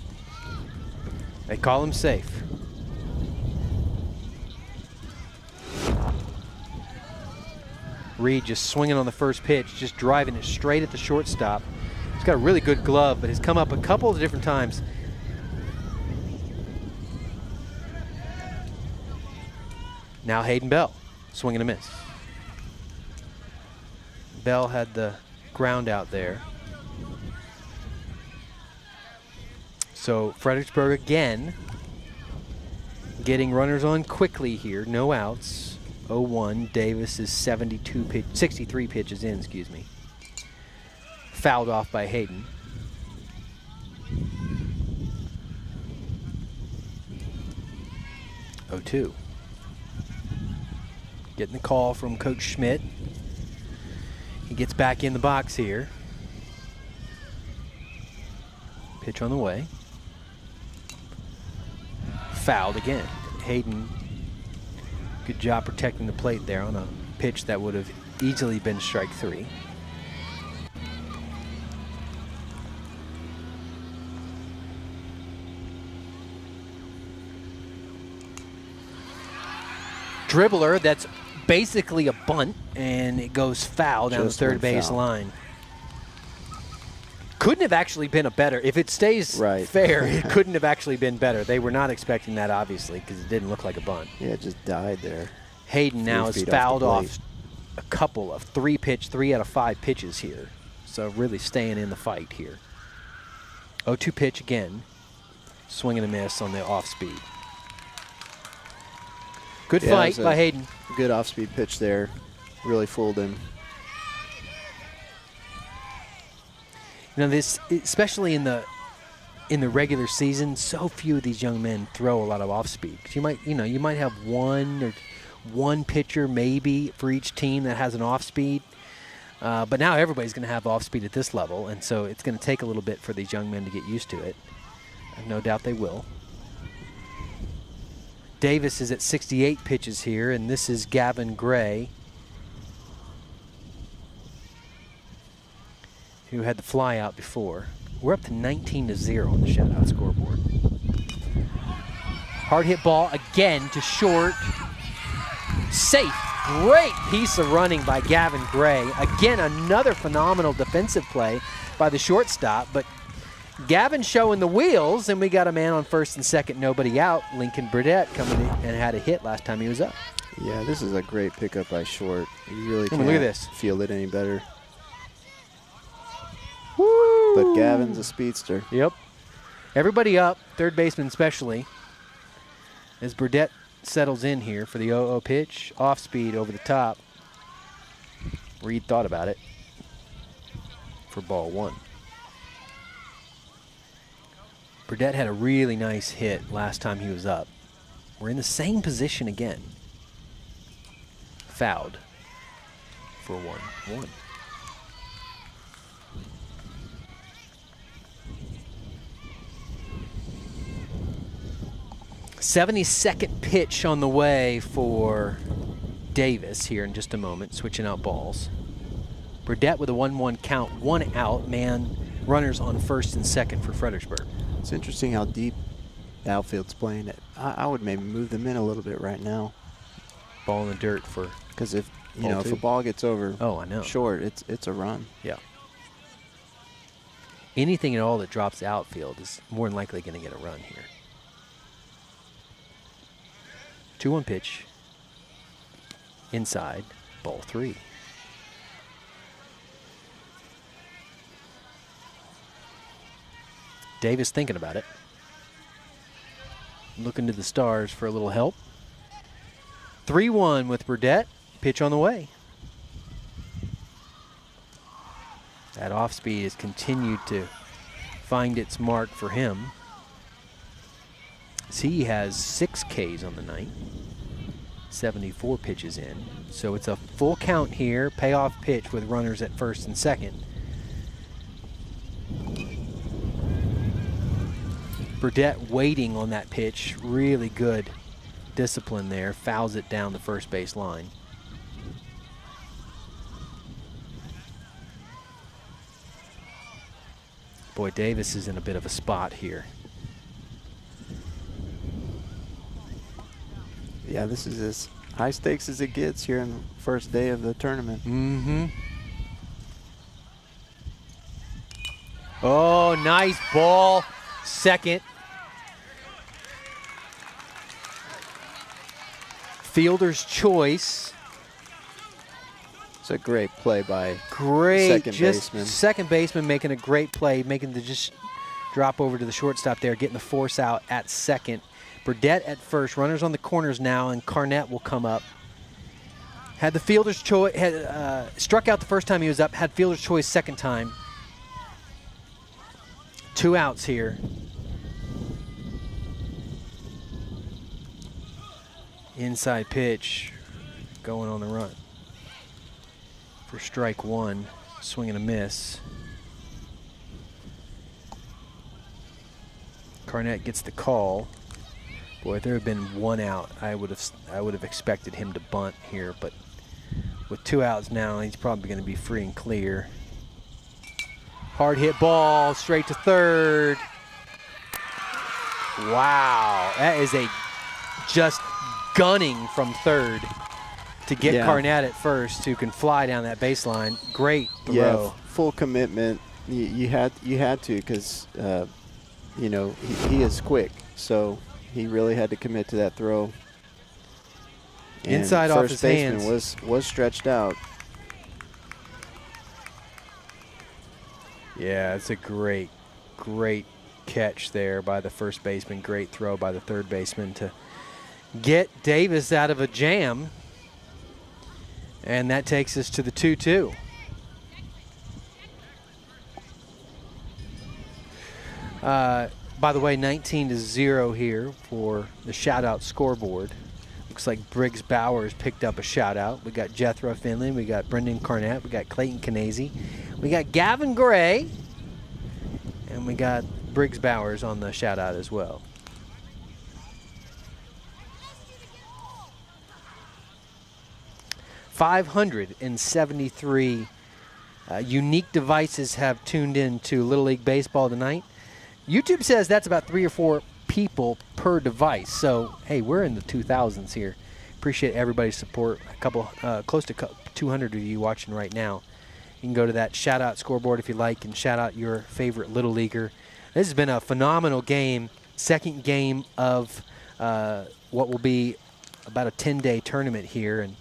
They call him safe. Reed just swinging on the first pitch, just driving it straight at the shortstop. He's got a really good glove, but has come up a couple of different times. Now Hayden Bell, swing and a miss. Bell had the ground out there. So Fredericksburg again getting runners on quickly here, no outs. 0-1. Davis is 63 pitches in, excuse me. Fouled off by Hayden. Oh, 2. Getting the call from Coach Schmidt. He gets back in the box here. Pitch on the way. Fouled again. Hayden, good job protecting the plate there on a pitch that would have easily been strike 3. Dribbler that's basically a bunt, and it goes foul down the Just third went base foul. line. Couldn't have actually been a better. If it stays Right. fair, it couldn't have actually been better. They were not expecting that, obviously, because it didn't look like a bunt. Yeah, it just died there. Hayden now 3 has feet fouled off off, the a couple of 3 out of 5 pitches here. So really staying in the fight here. 0-2 pitch again. Swing and a miss on the off speed. Good Yeah, fight it was by a Hayden. Good off-speed pitch there. Really fooled him. You know, this, especially in the regular season, so few of these young men throw a lot of off speed. 'Cause you might have one pitcher maybe for each team that has an off speed. But now everybody's going to have off speed at this level, and so it's going to take a little bit for these young men to get used to it. I have no doubt they will. Davis is at 68 pitches here, and this is Gavin Gray, who had the fly out before. We're up to 19-0 on the Shoutout Scoreboard. Hard hit ball again to short. Safe. Great piece of running by Gavin Gray. Again, another phenomenal defensive play by the shortstop, but Gavin showing the wheels, and we got a man on first and second, nobody out. Lincoln Burdett coming in and had a hit last time he was up. Yeah, this is a great pickup by Short. You really I mean, can't look at this. feel it any better. Woo! But Gavin's a speedster. Yep. Everybody up, third baseman especially, as Burdett settles in here for the 0-0 pitch. Off speed over the top. Reed thought about it for ball 1. Burdett had a really nice hit last time he was up. We're in the same position again. Fouled for 1-1. '72nd pitch on the way for Davis here in just a moment, switching out balls. Burdett with a 1-1 count, 1 out, man. Runners on first and second for Fredericksburg. It's interesting how deep the outfield's playing it. I would maybe move them in a little bit right now. Ball in the dirt for, Because if Ball if two. a ball gets over oh, I know. Short, it's a run. Yeah. Anything at all that drops the outfield is more than likely going to get a run here. 2-1 pitch. Inside, ball 3. Davis thinking about it. Looking to the stars for a little help. 3-1 with Burdett. Pitch on the way. That off speed has continued to find its mark for him. He has 6 Ks on the night. 74 pitches in. So it's a full count here. Payoff pitch with runners at first and second. Burdett waiting on that pitch. Really good discipline there. Fouls it down the first base line. Boy, Davis is in a bit of a spot here. Yeah, this is as high stakes as it gets here in the first day of the tournament. Mm-hmm. Oh, nice ball. Second. Fielder's choice. It's a great play by Great. second Just baseman. second baseman making a great play, making the just drop over to the shortstop there, getting the force out at second. Burdett at first. Runners on the corners now, and Carnett will come up. Had the fielder's choice. Struck out the first time he was up. Had fielder's choice second time. 2 outs here. Inside pitch, going on the run for strike 1. Swing and a miss. Carnett gets the call. Boy, if there had been 1 out, I would have expected him to bunt here, but with 2 outs now, he's probably going to be free and clear. Hard hit ball straight to third. Wow, that is a just gunning from third. to get Yeah. Carnett at first, who can fly down that baseline. Great throw. Yeah, full commitment. You had to because you know he is quick, so he really had to commit to that throw. And Inside off his first baseman hands. was stretched out. Yeah, it's a great catch there by the first baseman. Great throw by the third baseman to get Davis out of a jam. And that takes us to the 2-2. By the way, 19-0 here for the Shoutout Scoreboard. Looks like Briggs Bowers picked up a shutout. We got Jethro Finley, we got Brendan Carnett, we got Clayton Canese, we got Gavin Gray, and we got Briggs Bowers on the shutout as well. $573 unique devices have tuned in to Little League Baseball tonight. YouTube says that's about 3 or 4 people per device. So, hey, we're in the 2000s here. Appreciate everybody's support. A couple, close to 200 of you watching right now. You can go to that Shoutout Scoreboard if you like and shout out your favorite Little Leaguer. This has been a phenomenal game. Second game of what will be about a 10-day tournament here. And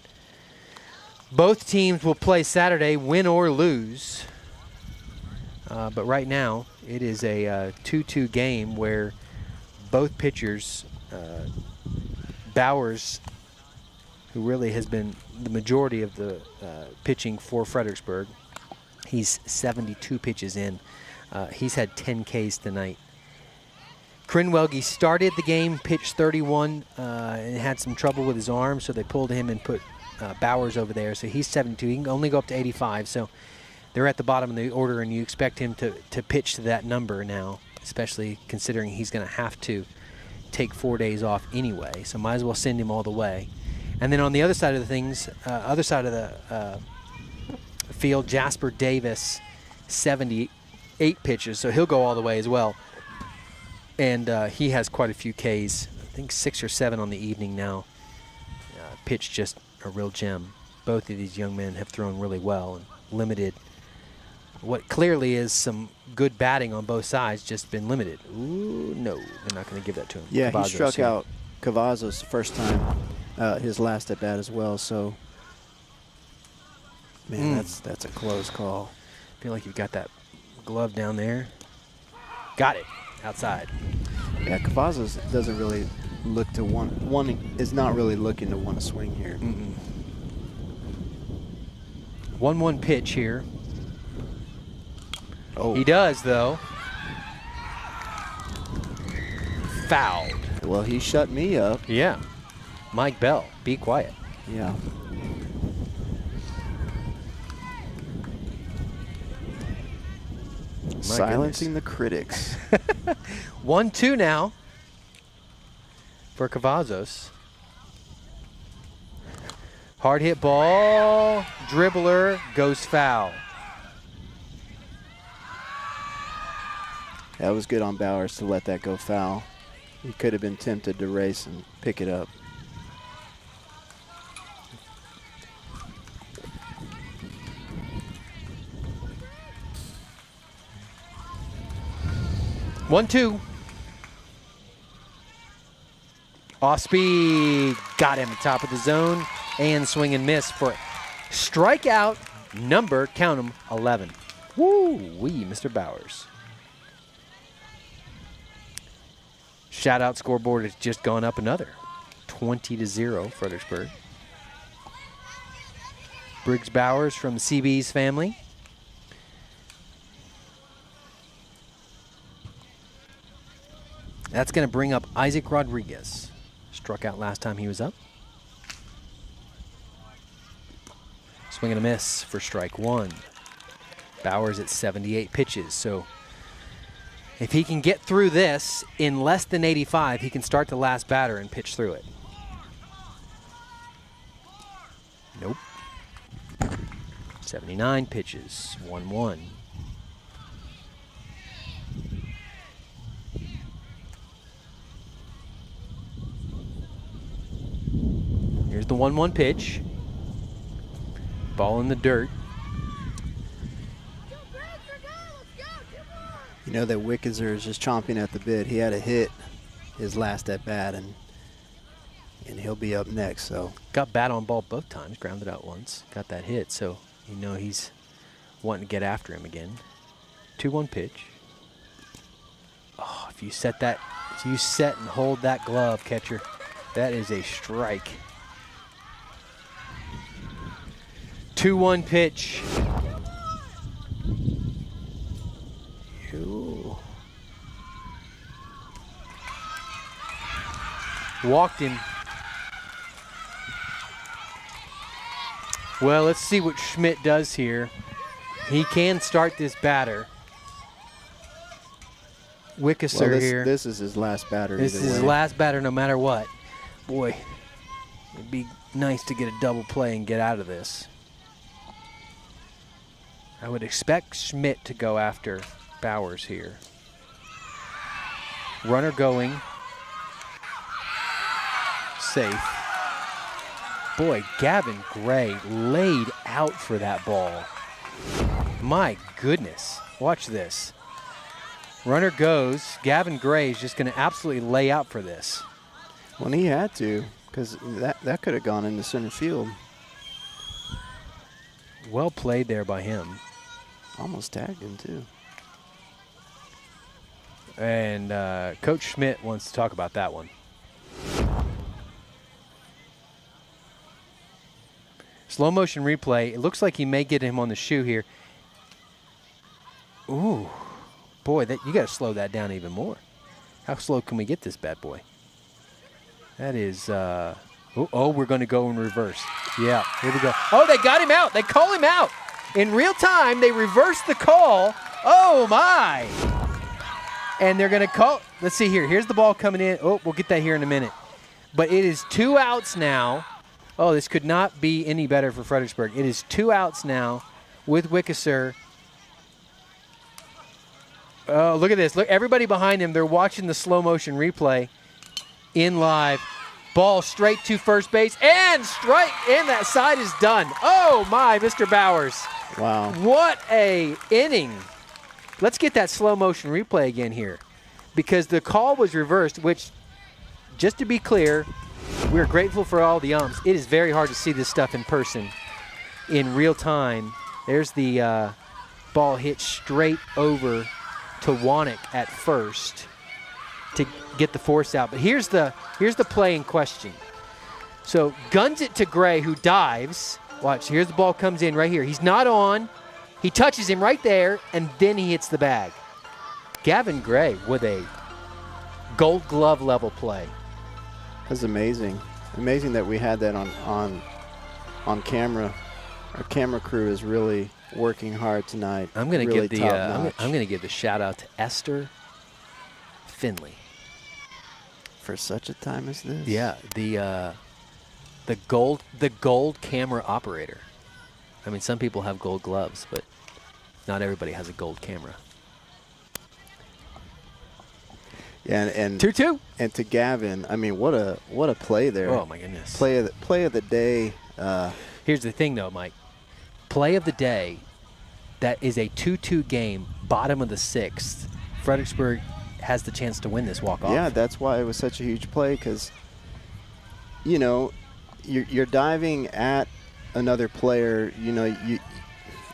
both teams will play Saturday, win or lose. But right now, it is a 2-2 game where both pitchers, Bowers, who really has been the majority of the pitching for Fredericksburg, he's 72 pitches in. He's had 10 Ks tonight. Crinwelge started the game, pitched 31, and had some trouble with his arm, so they pulled him and put Bowers over there. So he's 72. He can only go up to 85. So they're at the bottom of the order, and you expect him to pitch to that number now, especially considering he's going to have to take 4 days off anyway. So might as well send him all the way. And then on the other side of the things, other side of the field, Jasper Davis, 78 pitches, so he'll go all the way as well. And he has quite a few Ks, I think 6 or 7 on the evening now. Pitch just a real gem. Both of these young men have thrown really well and limited what clearly is some good batting on both sides, just been limited. Ooh, no, they're not going to give that to him. Yeah, Cavazos he struck here. out Cavazos the first time, his last at bat as well. So, man, that's a close call. I feel like you've got that glove down there. Got it. Outside. Yeah, Cavazos doesn't really look to is not really looking to want to swing here. 1-1 pitch here. Oh, He does, though. Fouled. well, he shut me up. Yeah. Mike Bell, be quiet. Yeah. Silencing the critics. 1-2 now for Cavazos. Hard hit ball. Dribbler goes foul. That was good on Bowers to let that go foul. He could have been tempted to race and pick it up. One, two. Off speed. Got him top of the zone. And swing and miss for strikeout number, count 'em, 11. Woo-wee, Mr. Bowers. Shoutout Scoreboard has just gone up another. 20-0, Fredericksburg. Briggs Bowers from CB's family. That's going to bring up Isaac Rodriguez. Struck out last time he was up. Swing and a miss for strike one. Bowers at 78 pitches. So if he can get through this in less than 85, he can start the last batter and pitch through it. Nope. 79 pitches, 1-1. Here's the 1-1 pitch. Ball in the dirt. You know that Wickeser is just chomping at the bit. He had a hit his last at bat, and he'll be up next. So got bat on ball both times, grounded out once, got that hit. So you know he's wanting to get after him again. 2-1 pitch. Oh, if you set that, if you set and hold that glove, catcher, that is a strike. 2-1 pitch. Ooh. Walked him. Well, let's see what Schmidt does here. He can start this batter. Wickeser here. This is his last batter. This is his last batter no matter what. Boy, it'd be nice to get a double play and get out of this. I would expect Schmidt to go after Bowers here. Runner going. Safe. Boy, Gavin Gray laid out for that ball. My goodness. Watch this. Runner goes. Gavin Gray is just going to absolutely lay out for this. Well, he had to, because that could have gone into center field. Well played there by him. Almost tagged him, too. And Coach Schmidt wants to talk about that one. Slow motion replay. It looks like he may get him on the shoe here. Ooh, boy, you got to slow that down even more. How slow can we get this bad boy? That is, we're going to go in reverse. Yeah, here we go. Oh, they got him out. They call him out. In real time, they reverse the call. Oh, my. And they're going to call. Let's see here. Here's the ball coming in. Oh, we'll get that here in a minute. But it is 2 outs now. Oh, this could not be any better for Fredericksburg. It is 2 outs now with Wickeser. Oh, look at this. Look, everybody behind him, they're watching the slow motion replay in live. Ball straight to first base and strike, and that side is done. Oh, my, Mr. Bowers. Wow. What a inning. Let's get that slow motion replay again here, because the call was reversed, which, just to be clear, we're grateful for all the umps. It is very hard to see this stuff in person in real time. There's the ball hit straight over to Wanek at first to get the force out. But here's the play in question. So guns it to Gray, who dives. Watch, here's the ball comes in right here. He's not on. He touches him right there, and then he hits the bag. Gavin Gray with a Gold Glove level play. That's amazing. Amazing that we had that on camera. Our camera crew is really working hard tonight. I'm going to really give the I'm going to give the shout out to Esther Finley for such a time as this. Yeah, the gold camera operator. I mean, some people have gold gloves, but not everybody has a gold camera. Yeah, and 2-2. And to Gavin, I mean, what a play there. Oh my goodness. Play of the day. Here's the thing, though, Mike. Play of the day. That is a 2-2 game, bottom of the 6th. Fredericksburg has the chance to win this walk-off. Yeah, that's why it was such a huge play, because, you know, you're diving at another player. You know,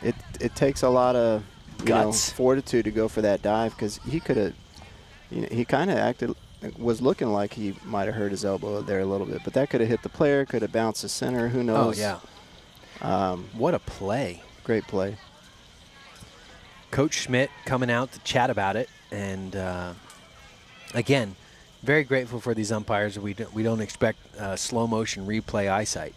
it takes a lot of guts, fortitude to go for that dive, because he could have. You know, he kind of was looking like he might have hurt his elbow there a little bit, but that could have hit the player, could have bounced the center. Who knows? Oh yeah. What a play! Great play. Coach Schmidt coming out to chat about it, and again, very grateful for these umpires. We don't expect slow motion replay eyesight.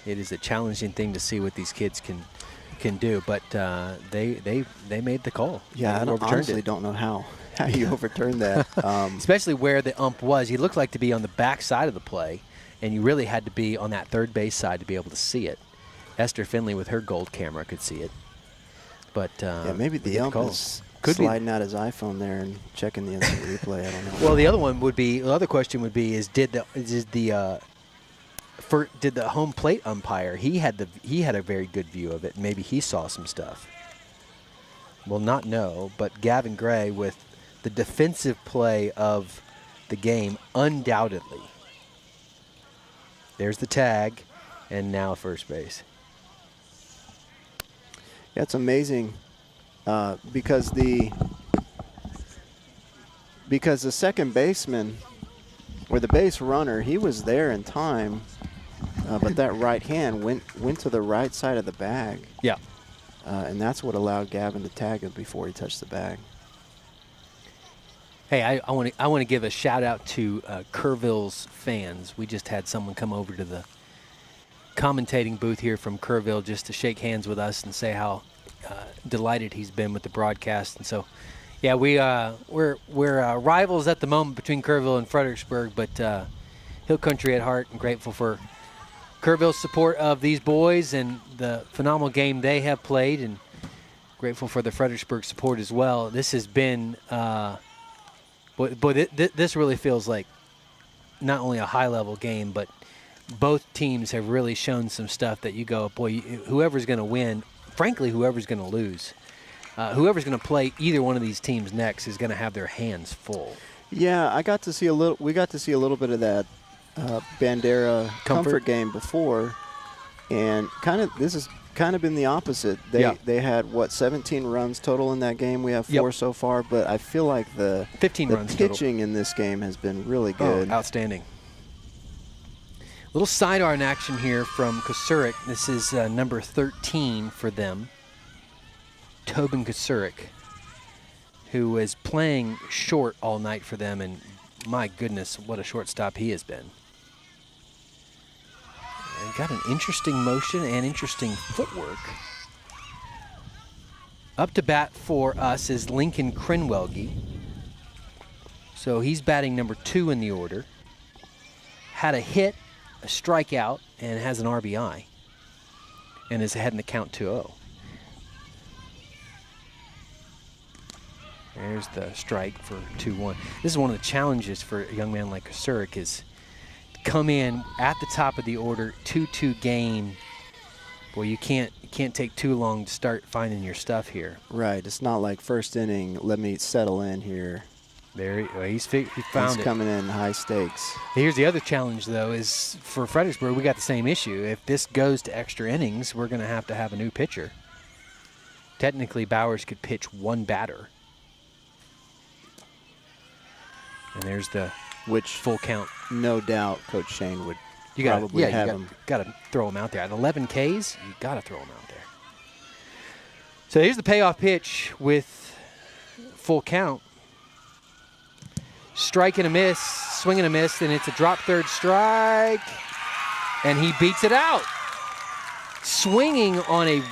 It is a challenging thing to see what these kids can do, but they made the call. Yeah, I honestly don't know how you overturned that. Especially where the ump was. He looked like to be on the back side of the play, and you really had to be on that third base side to be able to see it. Esther Finley with her gold camera could see it. But yeah, maybe the ump is sliding out his iPhone there and checking the instant replay. I don't know. Well, the other question would be, is did the did the home plate umpire? He had a very good view of it. Maybe he saw some stuff. We'll not know, but Gavin Gray with the defensive play of the game, undoubtedly. There's the tag, and now first base. Yeah, it's amazing because the second baseman, or the base runner, he was there in time, but that right hand went to the right side of the bag. Yeah. And that's what allowed Gavin to tag him before he touched the bag. Hey, I want to give a shout out to Kerrville's fans. We just had someone come over to the commentating booth here from Kerrville just to shake hands with us and say how delighted he's been with the broadcast. And so, yeah, we're rivals at the moment between Kerrville and Fredericksburg, but Hill Country at heart, and grateful for Kerrville's support of these boys and the phenomenal game they have played, and grateful for the Fredericksburg support as well. This has been, this really feels like not only a high-level game, but both teams have really shown some stuff that you go, boy, whoever's going to win, frankly, whoever's going to lose, whoever's going to play either one of these teams next is going to have their hands full. Yeah, we got to see a little bit of that Bandera comfort game before, and this has kind of been the opposite. They had 17 runs total in that game. We have 4 so far, but I feel like the 15 runs pitching total in this game has been really good. Oh, outstanding. Little sidearm action here from Kosurik. This is number 13 for them, Tobin Kosurik, who was playing short all night for them, and my goodness, what a shortstop he has been. And got an interesting motion and interesting footwork. Up to bat for us is Lincoln Krenwelge. So he's batting number 2 in the order. Had a hit, a strikeout, and has an RBI. And is ahead in the count 2-0. There's the strike for 2-1. This is one of the challenges for a young man like Kosurik, is come in at the top of the order, 2-2 game. Boy, you can't take too long to start finding your stuff here. Right. It's not like first inning, let me settle in here. There he found it. He's coming in high stakes. Here's the other challenge, though, is for Fredericksburg, we got the same issue. If this goes to extra innings, we're going to have a new pitcher. Technically, Bowers could pitch one batter. And there's the full count. No doubt Coach Shane would probably have him. Got to throw him out there. At 11 Ks, you got to throw him out there. So here's the payoff pitch with full count. Strike and a miss, swing and a miss, and it's a drop third strike. And he beats it out. Swinging on a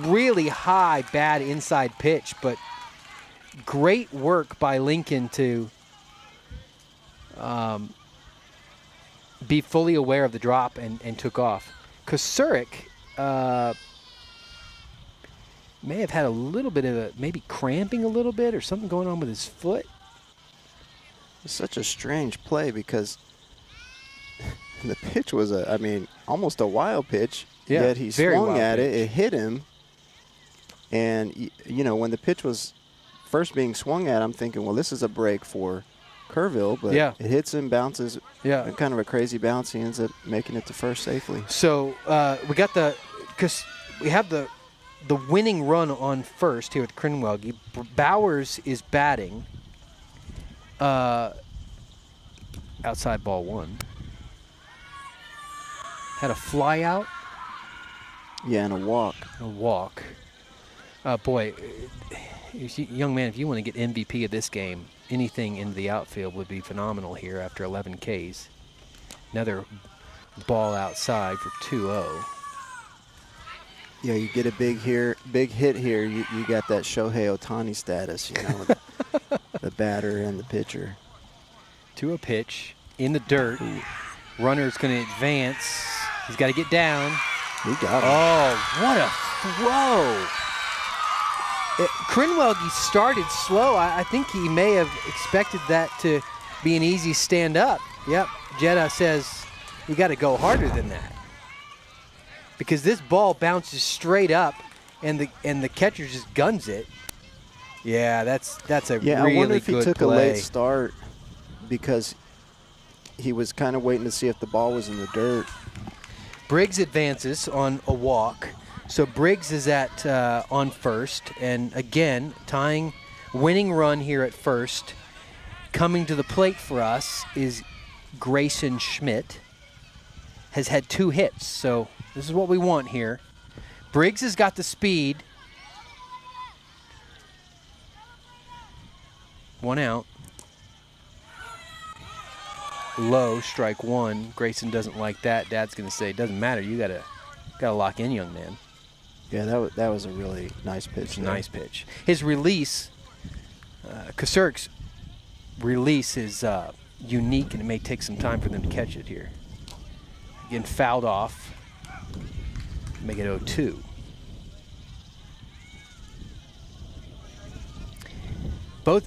really high, bad inside pitch, but great work by Lincoln to be fully aware of the drop and took off. Kosurik may have had a little bit of maybe cramping a little bit or something going on with his foot. It's such a strange play because the pitch was almost a wild pitch. Yeah, yet he swung at it. It hit him. And, when the pitch was first being swung at, I'm thinking, well, this is a break for Kerrville, but it hits him, bounces, kind of a crazy bounce. He ends up making it to first safely. So because we have the winning run on first here with Krenwelge. Bowers is batting. Outside ball 1. Had a fly out. Yeah, and a walk. Boy, young man, if you want to get MVP of this game, anything in the outfield would be phenomenal here after 11 Ks. Another ball outside for 2-0. Yeah, you get a big hit here. You got that Shohei Ohtani status, the batter and the pitcher. To a pitch in the dirt. Ooh. Runner's going to advance. He's got to get down. He got it. Oh, what a throw. Krenwelge started slow. I think he may have expected that to be an easy stand-up. Yep, Jetta says, You got to go harder than that. Because this ball bounces straight up, and the catcher just guns it. Yeah, that's a really good play. I wonder if he took a late start because he was kind of waiting to see if the ball was in the dirt. Briggs advances on a walk. So Briggs is at on first, and again, winning run here at first. Coming to the plate for us is Grayson Schmidt. Has had 2 hits, so this is what we want here. Briggs has got the speed. 1 out. Low, strike 1. Grayson doesn't like that. Dad's going to say, it doesn't matter. You gotta lock in, young man. Yeah, that was a really nice pitch. Nice pitch. His release, Kasurk's release is unique, and it may take some time for them to catch it here. Again, fouled off. Make it 0-2.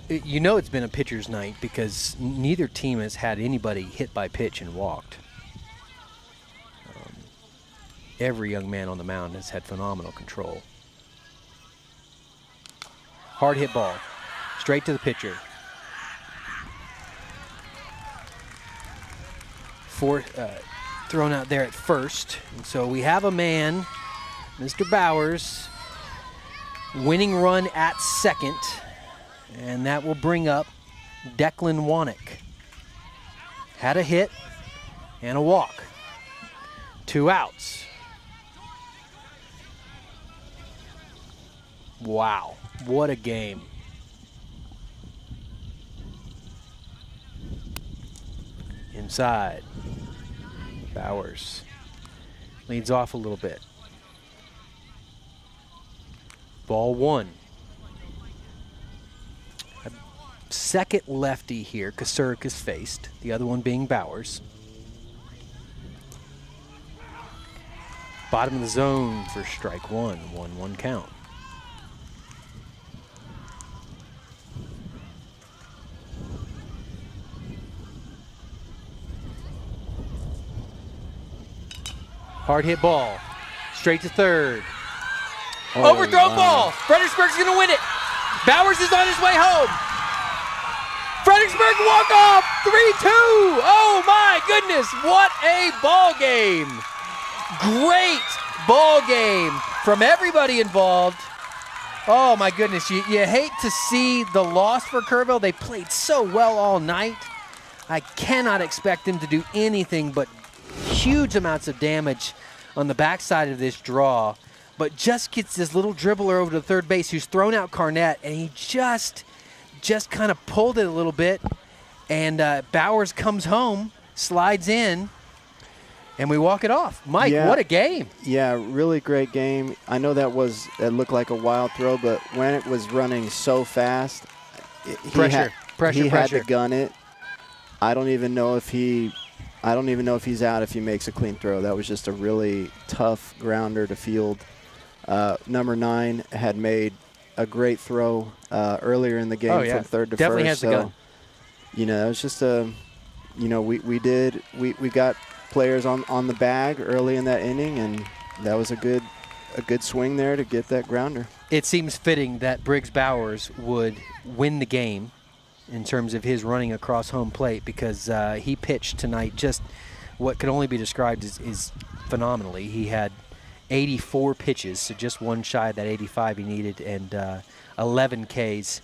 You know it's been a pitcher's night because neither team has had anybody hit by pitch and walked. Every young man on the mound has had phenomenal control. Hard hit ball. Straight to the pitcher. Thrown out there at first. And so we have a man, Mr. Bowers, winning run at second. And that will bring up Declan Wannick. Had a hit and a walk. 2 outs. Wow, what a game. Inside. Bowers leads off a little bit. Ball 1. A second lefty here, Kasurk is faced, the other one being Bowers. Bottom of the zone for strike 1, 1-1 count. Hard hit ball, straight to third. Overthrown ball. Fredericksburg's gonna win it. Bowers is on his way home. Fredericksburg walk off, 3-2. Oh my goodness, what a ball game. Great ball game from everybody involved. Oh my goodness, you hate to see the loss for Kerrville. They played so well all night. I cannot expect them to do anything but huge amounts of damage on the backside of this draw, but just gets this little dribbler over to third base who's thrown out Carnett, and he just kind of pulled it a little bit, and Bowers comes home, slides in, and we walk it off. Mike, what a game. Yeah, really great game. I know that looked like a wild throw, but when it was running so fast, he had to gun it. I don't even know if he's out if he makes a clean throw. That was just a really tough grounder to field. Number 9 had made a great throw earlier in the game from third to Definitely first. Has the gun. You know, it was just we got players on the bag early in that inning, and that was a good swing there to get that grounder. It seems fitting that Briggs Bowers would win the game in terms of his running across home plate, because he pitched tonight just what could only be described as phenomenally. He had 84 pitches, so just one shy of that 85 he needed, and 11 Ks.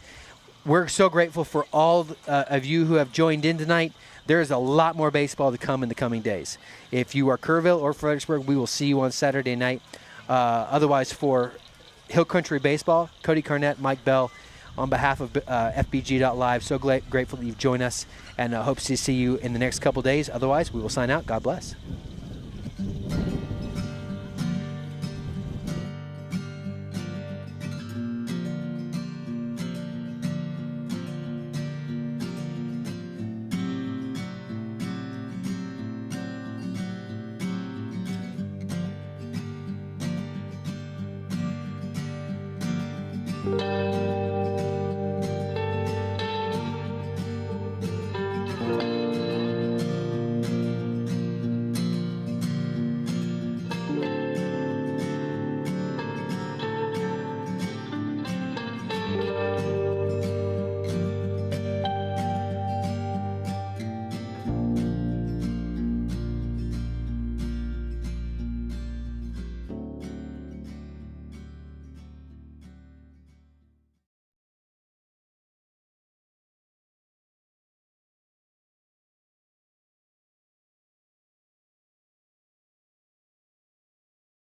We're so grateful for all of you who have joined in tonight. There's a lot more baseball to come in the coming days. If you are Kerrville or Fredericksburg, we will see you on Saturday night. Otherwise, for Hill Country Baseball, Cody Carnett, Mike Bell, on behalf of Fbg.Live, so grateful that you've joined us, and hope to see you in the next couple days. Otherwise, we will sign out. God bless.